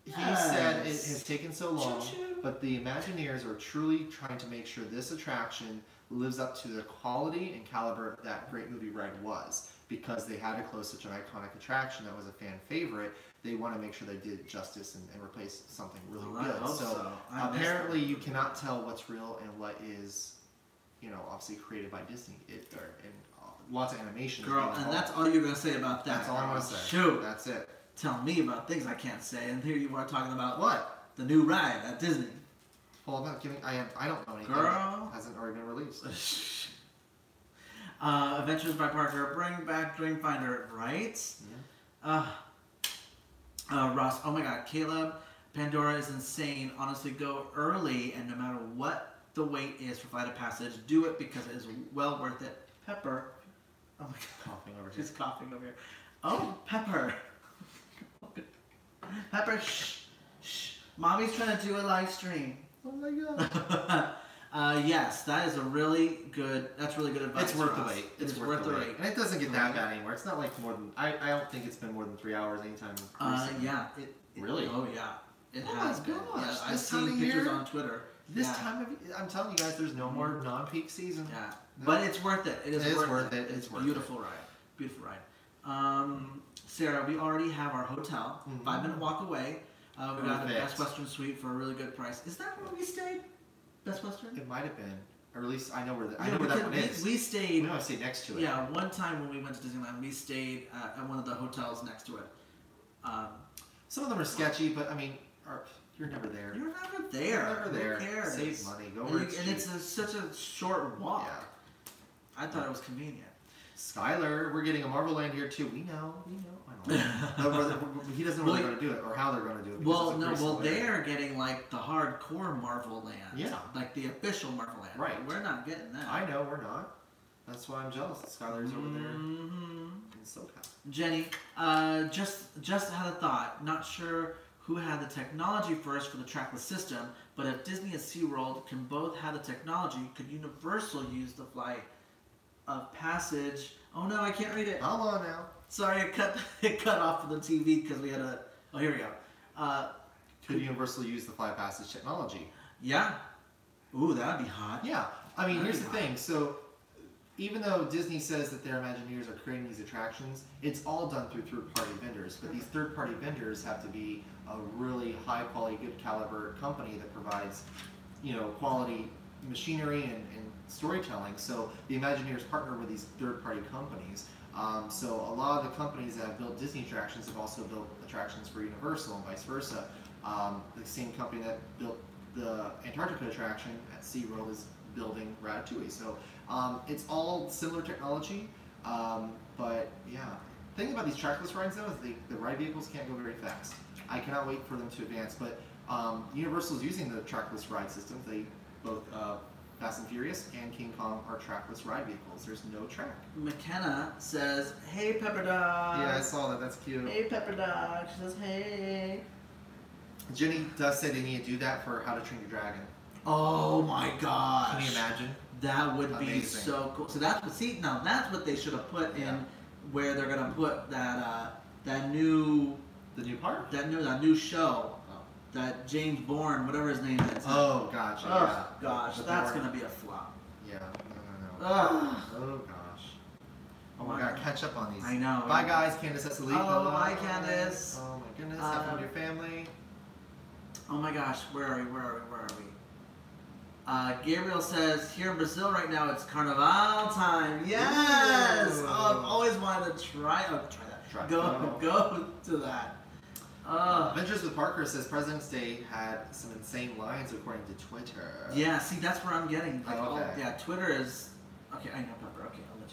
He said it has taken so long, but the Imagineers are truly trying to make sure this attraction lives up to the quality and caliber that Great Movie Ride was. Because they had to close such an iconic attraction that was a fan favorite, they want to make sure they did justice and replace something really good. So apparently you cannot tell what's real and what is, obviously created by Disney. And lots of animation. Girl, and that's all you're going to say about that. That's all I'm going to say. Shoot. That's it. Tell me about things I can't say, and here you are talking about what? The new ride at Disney. Well, I'm not giving. I don't know anything. Girl, that hasn't already been released. Adventures by Parker, bring back Dreamfinder, right? Yeah. Ross, oh my God, Caleb, Pandora is insane. Honestly, go early, and no matter what the wait is for Flight of Passage, do it because it is well worth it. Pepper, oh my God, coughing over here. She's coughing over here. Oh, Pepper. Pepper, shh. Mommy's trying to do a live stream. Oh my God. Yes, that is really good advice. It's worth the wait. It's worth the wait. And it doesn't get that bad anymore. It's not like more than, I don't think it's been more than 3 hours anytime recently. Yeah. Really? Oh, yeah. It oh has my been. gosh. Yeah, I've seen pictures on Twitter. This time of year, I'm telling you guys, there's no more non-peak season. Yeah. No. But it's worth it. It is worth it. It's worth beautiful ride. Beautiful ride. Sarah, we already have our hotel. 5-minute walk away. We got a Best Western suite for a really good price. Is that where we stayed? Best Western? It might have been. Or at least I know where that one is. We stayed. We know I stayed next to it. Yeah, one time when we went to Disneyland, we stayed at one of the hotels next to it. Some of them are sketchy, but I mean, you're never there. You're never there. You're never there. Who cares? Save money. Go where it's cheap. And it's such a short walk. Yeah. I thought it was convenient. Skylar, we're getting a Marvel Land here too. We know. I don't know. He doesn't know where they're going to do it or how they're going to do it. They're getting like the hardcore Marvel Land. Yeah. Like the official Marvel Land. Right. We're not getting that. I know, we're not. That's why I'm jealous. Skylar's over there in SoCal. Jenny, just had a thought. Not sure who had the technology first for the trackless system, but if Disney and SeaWorld can both have the technology, could Universal use the flight of passage? Oh no, I can't read it. Hold on now. Sorry, it cut off of the TV because we had a. Oh, here we go. Could Universal use the flight passage technology? Yeah. Ooh, that'd be hot. Yeah. I mean, here's the thing. So, even though Disney says that their Imagineers are creating these attractions, it's all done through third-party vendors. But these third-party vendors have to be a really high-quality, good caliber company that provides, quality machinery and storytelling. So the Imagineers partner with these third-party companies. So a lot of the companies that have built Disney attractions have also built attractions for Universal and vice versa. The same company that built the Antarctica attraction at SeaWorld is building Ratatouille. So it's all similar technology, but yeah. The thing about these trackless rides though is the ride vehicles can't go very fast. I cannot wait for them to advance, but Universal is using the trackless ride systems. They both Fast and Furious and King Kong are trackless ride vehicles. There's no track. McKenna says, "Hey, Pepper Dog." Yeah, I saw that. That's cute. Hey, Pepper Dog. She says, "Hey." Jenny does say they need to do that for How to Train Your Dragon. Oh my gosh! Can you imagine? That would Amazing. be so cool. So that's what they should have put in where they're gonna put that new part? That new show. That James Bourne, whatever his name is. Oh, gotcha. Oh, gosh, that's going to be a flop. Yeah, no. Ugh. Oh, gosh. Oh, my God, catch up on these. I know. Bye, guys. Candace has to leave. Oh, bye, Candace. Oh, my goodness. Have fun with your family. Oh, my gosh. Where are we? Gabriel says, here in Brazil right now, it's Carnival time. Yes! Ooh. Oh, I've always wanted to try that. Go to that. Adventures with Parker says President's Day had some insane lines according to Twitter. Yeah, see, that's where I'm getting. Like, okay. Twitter is... Okay, I know, Pepper. Okay, I'll let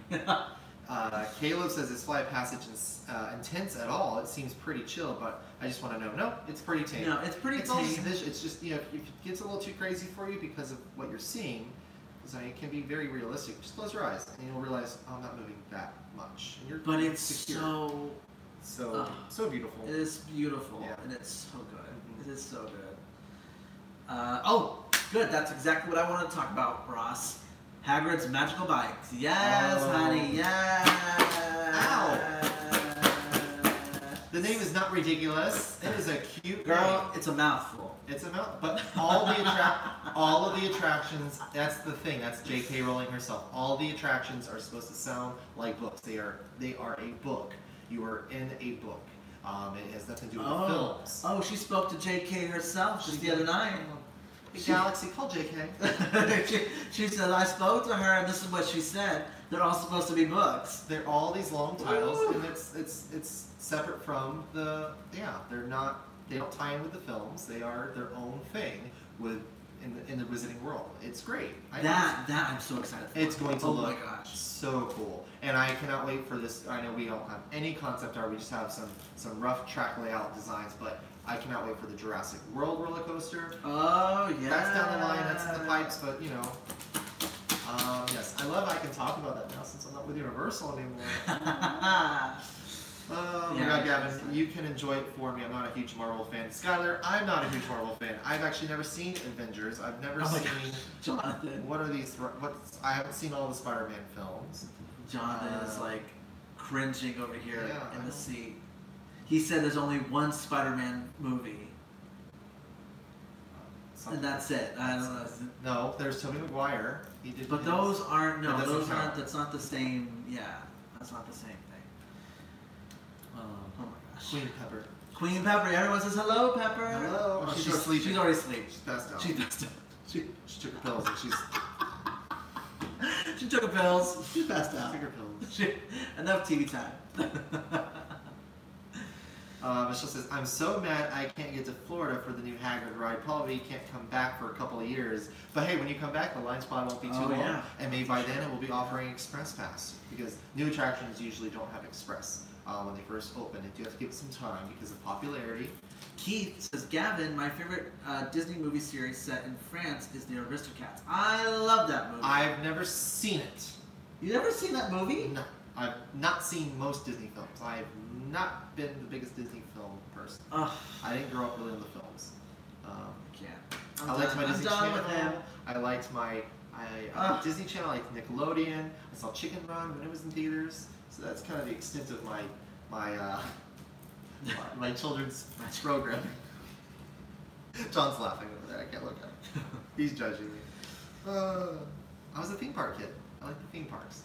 you know. Sorry. Caleb says this flight passage is intense at all. It seems pretty chill, but I just want to know. No, it's pretty tame. No, it's pretty tame. It's just, if it gets a little too crazy for you because of what you're seeing, because it can be very realistic. Just close your eyes and you'll realize, oh, I'm not moving that much. And but it's secure. So beautiful. It is beautiful, and it's so good. It is so good. Good. That's exactly what I wanted to talk about, Ross. Hagrid's magical bikes. Yes, honey. Yes. Ow. The name is not ridiculous. It is a cute girl. name. It's a mouthful. It's a mouthful. But all of the attractions. That's the thing. That's J.K. Rowling herself. All the attractions are supposed to sound like books. They are a book. You are in a book. It has nothing to do with the films. Oh, she spoke to J.K. herself just the other night. Galaxy, call J.K. she said, I spoke to her and this is what she said. They're all supposed to be books. They're all these long titles, and it's separate from the, they don't tie in with the films. They are their own thing in the Wizarding World. It's great. I'm so excited for. It's going to look so cool. And I cannot wait for this. I know we don't have any concept art. We just have some rough track layout designs, but I cannot wait for the Jurassic World roller coaster. Oh, yeah. That's down the line. That's in the pipes, but yes. I love I can talk about that now since I'm not with Universal anymore. Oh my God, Gavin, you can enjoy it for me. I'm not a huge Marvel fan. Skylar, I'm not a huge Marvel fan. I've actually never seen Avengers. I've never seen. Jonathan. What are these? I haven't seen all the Spider-Man films. Jonathan is like cringing over here in the seat. He said there's only one Spider-Man movie. And that's it. I don't know. No, there's Tobey Maguire. He did. But those aren't. No, those count. aren't. That's not the same. Yeah, that's not the same thing. Oh my gosh. Queen Pepper. Everyone says hello, Pepper. Hello. Oh, she's sleeping. She's already asleep. She's passed out. She passed out. She took her pills and she's. She took her pills. She passed out. She took her pills. Enough TV time. Michelle says, I'm so mad I can't get to Florida for the new Hagrid ride. Probably can't come back for a couple of years. But hey, when you come back, the line spot won't be too long. Yeah. And maybe by then it will be offering Express Pass. Because new attractions usually don't have Express. when they first opened. You do have to give it some time because of popularity. Keith says, Gavin, my favorite Disney movie series set in France is The Aristocats. I love that movie. I've never seen it. You never seen that movie? No. I've not seen most Disney films. I've not been the biggest Disney film person. I didn't grow up really in the films. I liked my Disney Channel. I liked my Disney Channel, I liked Nickelodeon. I saw Chicken Run when it was in theaters. So that's kind of the extent of my children's programming. John's laughing over there. I can't look at him. He's judging me. I was a theme park kid. I like the theme parks.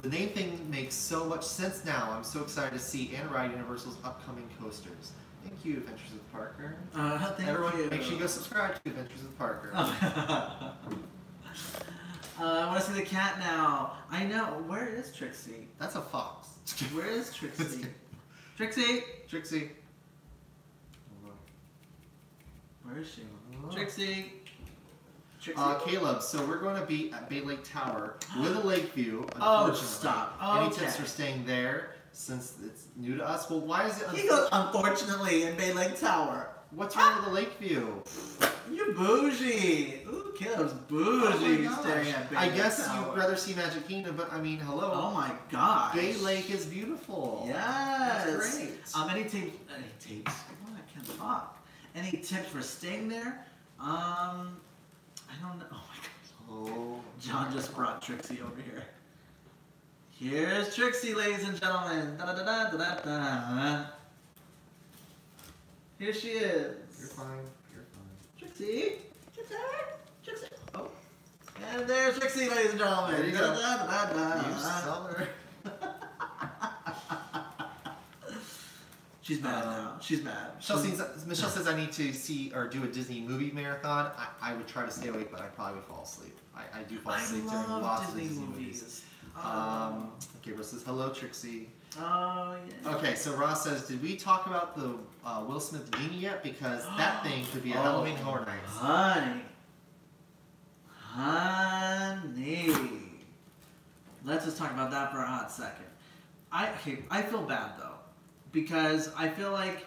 The name thing makes so much sense now. I'm so excited to see and ride Universal's upcoming coasters. Thank you, Adventures with Parker. Everyone, make sure you go subscribe to Adventures with Parker. I want to see the cat now. I know. Where is Trixie? That's a fox. Where is Trixie? Trixie! Trixie. Where is she? Trixie! Caleb, so we're going to be at Bay Lake Tower with a lake view. Oh, stop. Any tips for staying there since it's new to us? Well, why is it... He goes, unfortunately, in Bay Lake Tower. What's wrong with the lake view? You're bougie. Ooh, Caleb's bougie staring at Bay Lake I guess Tower. you'd rather see Magic Kingdom, but I mean, hello. Oh my gosh. Bay Lake is beautiful. Yes. That's great. Any tips? Oh, I can't talk. Any tips for staying there? I don't know. Oh my gosh. Oh. John just brought Trixie over here. Here's Trixie, ladies and gentlemen. Da, da, da, da, da, da. Here she is. You're fine. You're fine. Trixie. Trixie. Oh. And there's Trixie, ladies and gentlemen. There you go. Da, da, da, da. You saw her. She's mad now. She's mad. Michelle says I need to see or do a Disney movie marathon. I would try to stay awake, but I probably would fall asleep. I do fall asleep during lots of Disney movies. Gabriel says, hello, Trixie. Oh, yeah. Okay, so Ross says, did we talk about the Will Smith genie yet? Because that thing could be a Halloween Horror Nights. Honey. Let's just talk about that for a hot second. I feel bad, though. Because I feel like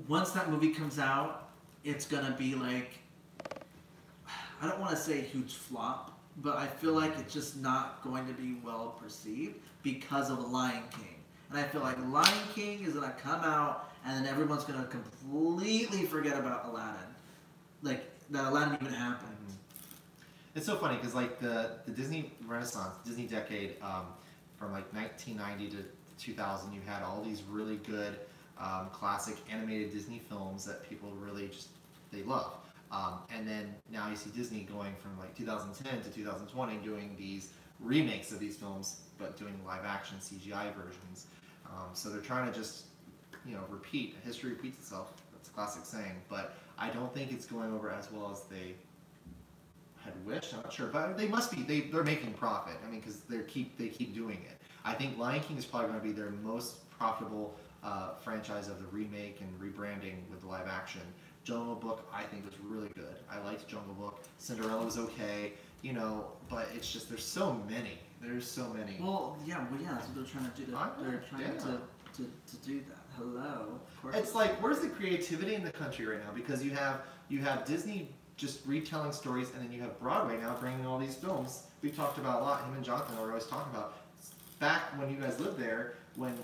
once that movie comes out, it's gonna be like, I don't want to say a huge flop, but I feel like it's just not going to be well perceived because of Lion King. And I feel like Lion King is gonna come out and then everyone's gonna completely forget about Aladdin. Like, that Aladdin even happened. It's so funny because like the Disney Renaissance, Disney decade, from like 1990 to 2000, you had all these really good classic animated Disney films that people really just, they love. And then now you see Disney going from like 2010 to 2020 doing these remakes of these films, but doing live action CGI versions. So they're trying to just, repeat. History repeats itself. That's a classic saying. But I don't think it's going over as well as they had wished. I'm not sure, but they must be. They're making profit. I mean, because they keep doing it. I think Lion King is probably going to be their most profitable franchise of the remake and rebranding with the live action. Jungle Book, I think, was really good. I liked Jungle Book. Cinderella was okay, but it's just there's so many. There's so many. Well, that's what they're trying to do. They're trying to do that. Hello. Of course. It's like, where's the creativity in the country right now? Because you have Disney just retelling stories, and then you have Broadway now bringing all these films. We talked about a lot. Him and Jonathan are always talking about. Back when you guys lived there, when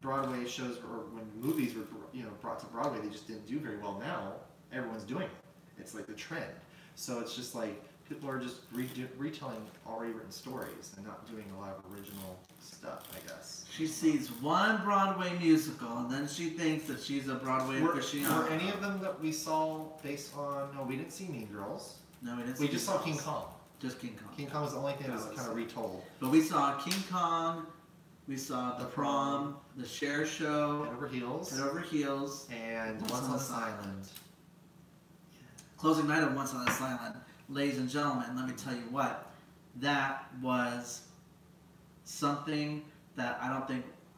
Broadway shows or when movies were brought to Broadway, they just didn't do very well. Now everyone's doing it. It's like the trend. So it's just like people are just retelling already written stories and not doing a lot of original stuff, I guess. She sees one Broadway musical and then she thinks that she's a Broadway aficionado. Were any of them that we saw based on? No, we didn't see Mean Girls. No, we didn't. We just saw King Kong. Just King Kong. King Kong was the only thing that was kind of retold. But we saw King Kong, we saw The Prom, The Cher Show, Head Over Heels, and Once on This Island. Closing night of Once on This Island. Ladies and gentlemen, let me tell you what, that was something that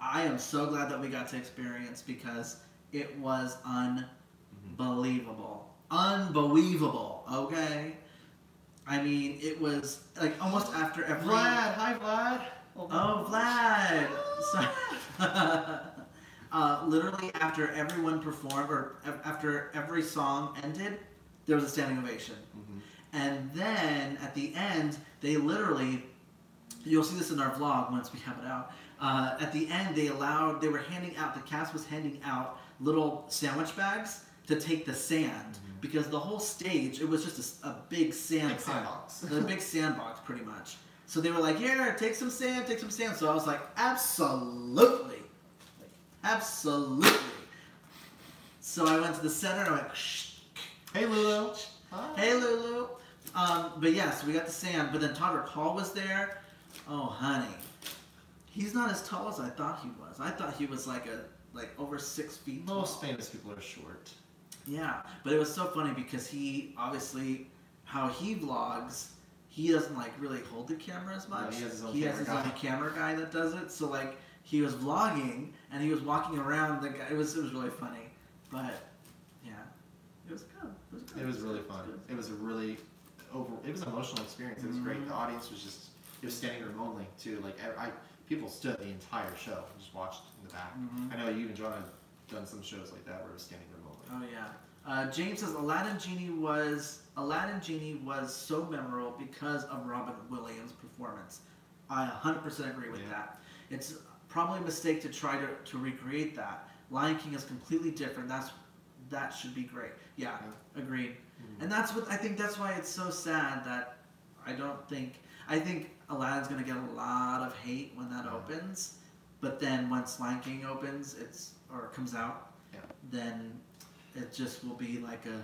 I am so glad that we got to experience because it was unbelievable. Unbelievable, okay? I mean, it was like almost after every... Vlad! Hi, Vlad! Oh, Vlad! So, literally after everyone performed, or after every song ended, there was a standing ovation. Mm-hmm. And then at the end, they literally, you'll see this in our vlog once we have it out. At the end, they were handing out, the cast was handing out little sandwich bags to take the sand. Because the whole stage, it was just a big sandbox. A big sandbox, pretty much. So they were like, "Here, take some sand, take some sand." So I was like, "Absolutely, absolutely." So I went to the center and I went, "Shh, Hey, Lulu. Hi. hey, Lulu." But yeah, so we got the sand. But then Todrick Hall was there. Oh, honey, he's not as tall as I thought he was. I thought he was like over 6 feet tall. Most famous people are short. Yeah, but it was so funny because he obviously, how he vlogs, he doesn't like really hold the camera as much. No, he has his own camera guy that does it. So like he was vlogging and he was walking around. The guy, it was really funny, but yeah, it was good. It was good. It was really fun. It was a really it was an emotional experience. It was great. The audience was just, it was standing room only too. Like people stood the entire show, just watched in the back. I know you and John have done some shows like that where it was standing room only. Oh yeah. James says Aladdin Genie was so memorable because of Robin Williams' performance. I 100% agree with that. It's probably a mistake to try to recreate that. Lion King is completely different. That should be great. Yeah, agreed. And I think that's why it's so sad that I think Aladdin's gonna get a lot of hate when that opens, but then once Lion King opens, comes out, then it just will be like a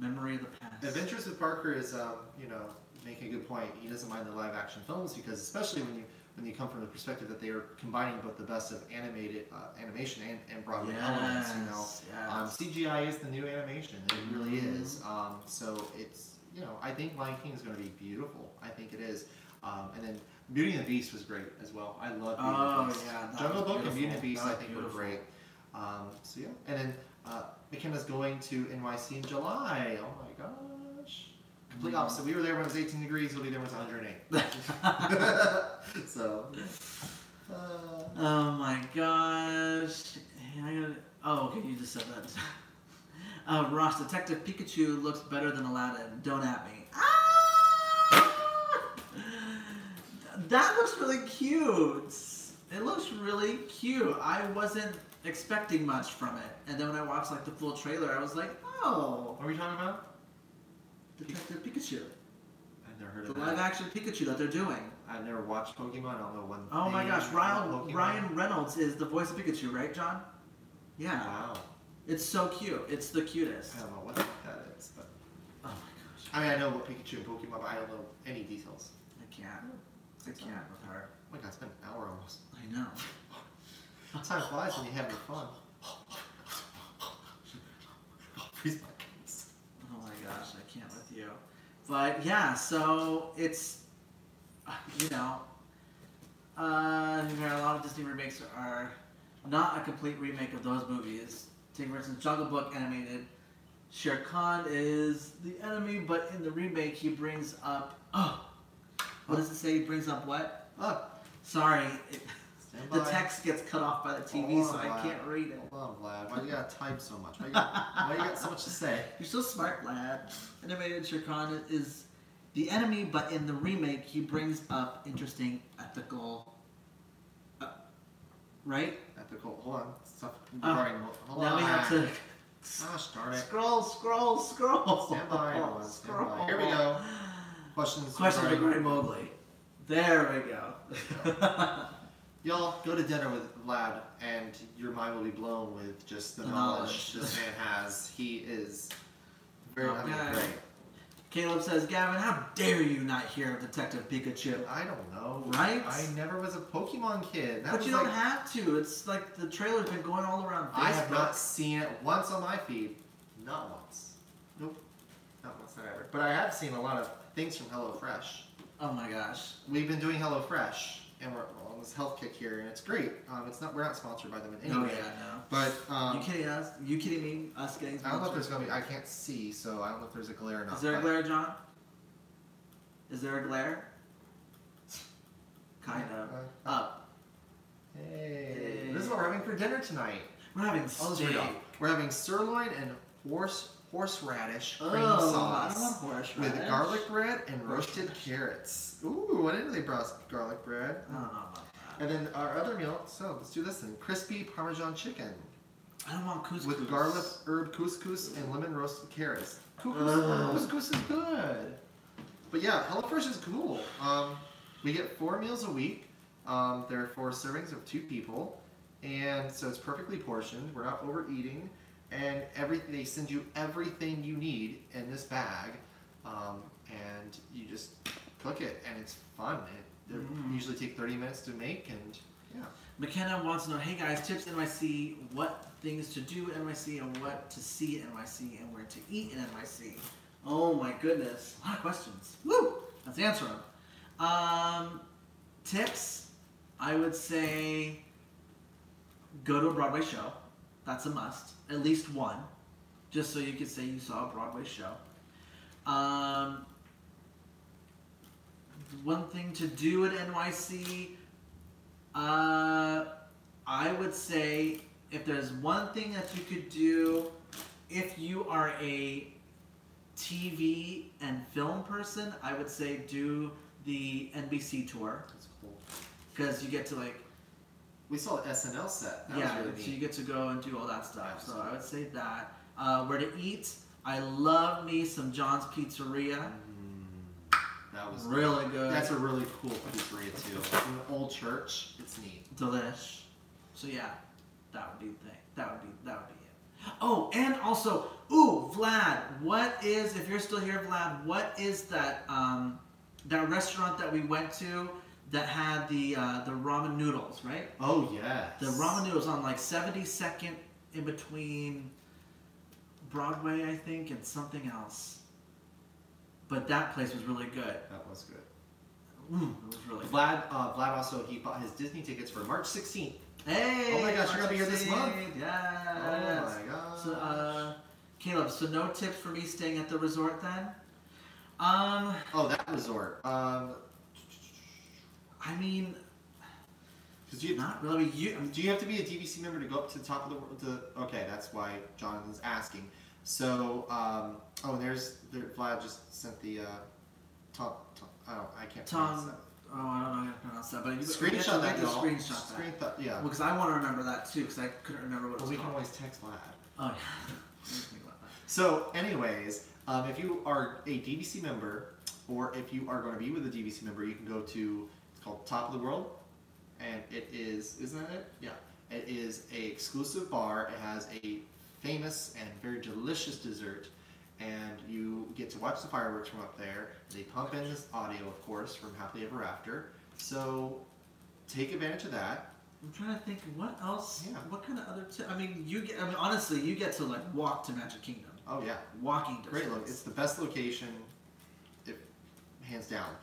memory of the past. Adventures with Parker is, making a good point. He doesn't mind the live action films because, especially when you come from the perspective that they are combining both the best of animation and Broadway elements. CGI is the new animation. It really is. So it's, I think Lion King is going to be beautiful. I think it is. And then Beauty and the Beast was great as well. I love Beauty and the Beast. Yeah, Jungle Book and Beauty and the Beast, I think, were great. So yeah, and then McKenna's going to NYC in July. Oh my gosh. Complete opposite. We were there when it was 18 degrees. We'll be there when it's 108. So. Oh my gosh. Okay, you just said that. Ross, Detective Pikachu looks better than Aladdin. Don't at me. That looks really cute. It looks really cute. I wasn't expecting much from it, and then when I watched like the full trailer, I was like, "Oh." What are we talking about? Detective Pikachu. I've never heard of the that. live action Pikachu that they're doing. I've never watched Pokemon. I don't know when. Oh my gosh, Ryan Reynolds is the voice of Pikachu, right, John? Yeah. Wow. It's so cute. It's the cutest. I don't know what the heck that is, but. Oh my gosh. I mean, I know what Pikachu and Pokemon, but I don't know any details. I can't with her. Oh my god, it's been an hour almost. I know. Time flies when you're having fun. Freeze my face. Oh my gosh, I can't with you. But yeah, so it's, there are a lot of Disney remakes are not a complete remake of those movies. Take for instance, Jungle Book animated. Shere Khan is the enemy, but in the remake he brings up, what does it say? He brings up what? Sorry. The text gets cut off by the TV, so I can't read it. Hold on, Vlad. Why do you gotta type so much? Why you got so much to say? You're so smart, Vlad. Animated Shere Khan is the enemy, but in the remake, he brings up interesting ethical... right? Ethical... Hold on. Stop. Hold now on. We have to... Gosh darn it. Scroll. Stand by. Here we go. Questions regarding Mowgli. There we go. Y'all, go to dinner with Vlad, and your mind will be blown with just the knowledge this man has. He is very great. Caleb says, Gavin, how dare you not hear of Detective Pikachu? I don't know. Right? I never was a Pokemon kid. But you don't have to. It's like the trailer's been going all around Facebook. I have not seen it once on my feed. Not once. Nope. Not once, not ever. But I have seen a lot of things from HelloFresh. Oh my gosh. We've been doing HelloFresh, and we're on this health kick here, and it's great. We're not sponsored by them in any way. Oh yeah, no. But you kidding us? You kidding me? Us getting sponsored? I don't know if there's gonna be. I can't see, so I don't know if there's a glare or not. Is there a glare, John? Is there a glare? kind of up. Hey. This is what we're having for dinner tonight. We're having steak. We're having sirloin and horseradish cream I sauce don't want horseradish. with garlic bread and roasted carrots. Ooh, I didn't know they brought garlic bread. I don't know about that. And then our other meal, so let's do this then. Crispy Parmesan chicken. I don't want couscous. With garlic, herb couscous, and lemon roasted carrots. Couscous is good. But yeah, HelloFresh is cool. We get 4 meals a week. There are 4 servings of 2 people. And so it's perfectly portioned. We're not overeating. And they send you everything you need in this bag. And you just cook it. And it's fun. They usually take 30 minutes to make. And yeah. McKenna wants to know, hey guys, tips NYC, what things to do in NYC and what to see in NYC and where to eat in NYC. Oh my goodness. A lot of questions. Woo! Let's answer them. Tips, I would say go to a Broadway show. That's a must. At least one. Just so you could say you saw a Broadway show. One thing to do at NYC, I would say if there's one thing that you could do, if you are a TV and film person, I would say do the NBC tour. That's cool. Because you get to like... We saw the SNL set. That was really neat. So you get to go and do all that stuff. Absolutely. So I would say that. Where to eat, I love me some John's Pizzeria. That was really good. That's a really cool pizzeria too. In the old church, it's neat. Delish. So yeah, that would be the thing. That would be it. Oh, and also, Vlad, what is, if you're still here, Vlad, what is that that restaurant that we went to that had the ramen noodles, right? Oh yes. The ramen noodles on like 72nd in between Broadway, I think, and something else. But that place was really good. That was good. It was really Vlad also, he bought his Disney tickets for March 16th. Hey! Oh my gosh, you're gonna be here this month. Yes. Oh my gosh. So, Caleb, so no tips for me staying at the resort then? Oh, that resort. I mean, not really. Do you have to be a DVC member to go up to the top of the okay, that's why Jonathan's asking. So, Vlad just sent the I can't pronounce that. Oh, I don't know how to pronounce that, but screenshot that, y'all. Screenshot that. Yeah. Well, because I want to remember that too, because I couldn't remember what it was we called. can always text Vlad. Oh, yeah. So, anyways, if you are a DVC member, or if you are going to be with a DVC member, you can go to, it's called Top of the World, and it is, isn't that it? Yeah. It is a exclusive bar. It has a famous and very delicious dessert, and you get to watch the fireworks from up there. They pump in this audio, of course, from Happily Ever After. So take advantage of that. I'm trying to think what else. Yeah. What kind of other? Honestly, you get to like walk to Magic Kingdom. Oh yeah. Walking distance. Great look. It's the best location, hands down.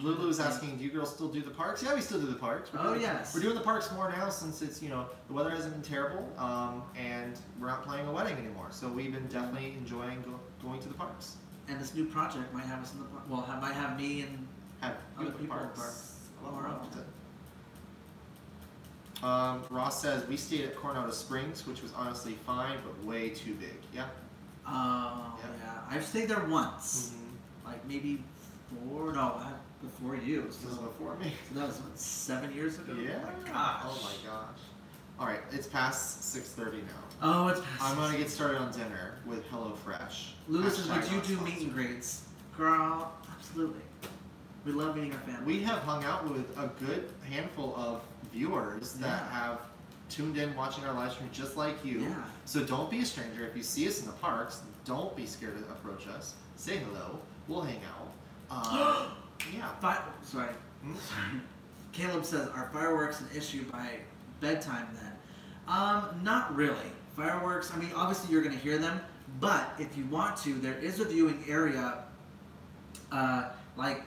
Lulu's asking, do you girls still do the parks? Yeah, we still do the parks. Yes. We're doing the parks more now since it's, the weather hasn't been terrible, and we're not planning a wedding anymore. So we've been definitely enjoying going to the parks. And this new project might have us in the park. Well, might have me and other people in the parks. More often. Ross says, we stayed at Coronado Springs, which was honestly fine, but way too big. Yeah? Oh, yeah. I've stayed there once. Like maybe before you. This was before me. So that was, 7 years ago? Yeah. Oh my gosh. Oh my gosh. Alright, it's past 6:30 now. Oh, it's past I'm going to get started on dinner with HelloFresh. Lewis says, would you do meet and greets? Girl, absolutely. We love meeting our family. We have hung out with a good handful of viewers that have tuned in watching our live stream just like you. Yeah. So don't be a stranger. If you see us in the parks, don't be scared to approach us. Say hello. We'll hang out. Yeah. Sorry. Caleb says, are fireworks an issue by bedtime then? Not really. Fireworks, obviously you're going to hear them, but if you want to, there is a viewing area, like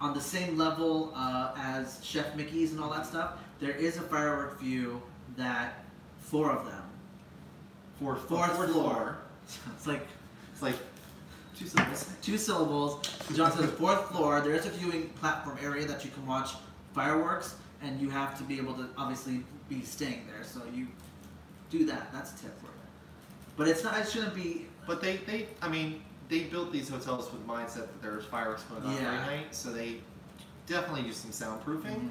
on the same level as Chef Mickey's and all that stuff. There is a firework view that 4 of them. Fourth floor. It's like 2 syllables. 2 syllables. John says 4th floor. There is a viewing platform area that you can watch fireworks, and you have to be able to obviously be staying there. So you do that. That's a tip for you. But it's not. It shouldn't be. But I mean, they built these hotels with the mindset that there's fireworks going on every night, so they definitely do some soundproofing. Mm.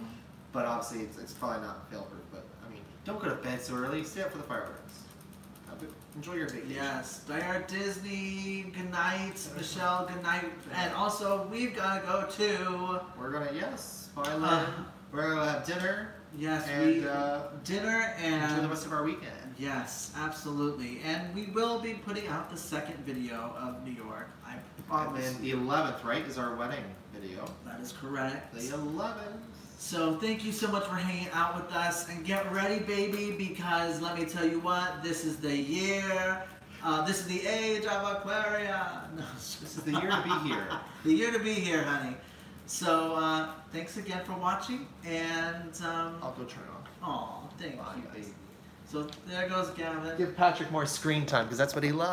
But obviously, it's probably not fail-proof. But I mean, don't go to bed so early. Stay up for the fireworks. Enjoy your vacation. Yes. Diehard Disney. Good night, Michelle. Good night. And also, we've got to go to. We're gonna bye, Lynn. We're gonna have dinner. Yes, and dinner and enjoy the rest of our weekend. Yes, absolutely. And we will be putting out the second video of New York. I promise. And then the 11th, right, is our wedding video. That is correct. The 11th. So thank you so much for hanging out with us, and get ready, baby, because let me tell you what, this is the year. This is the age of Aquaria. No, this is the year to be here. The year to be here, honey. So thanks again for watching, and I'll go turn it on. Aw, thank you, baby. So there goes Gavin. Give Patrick more screen time because that's what he loves.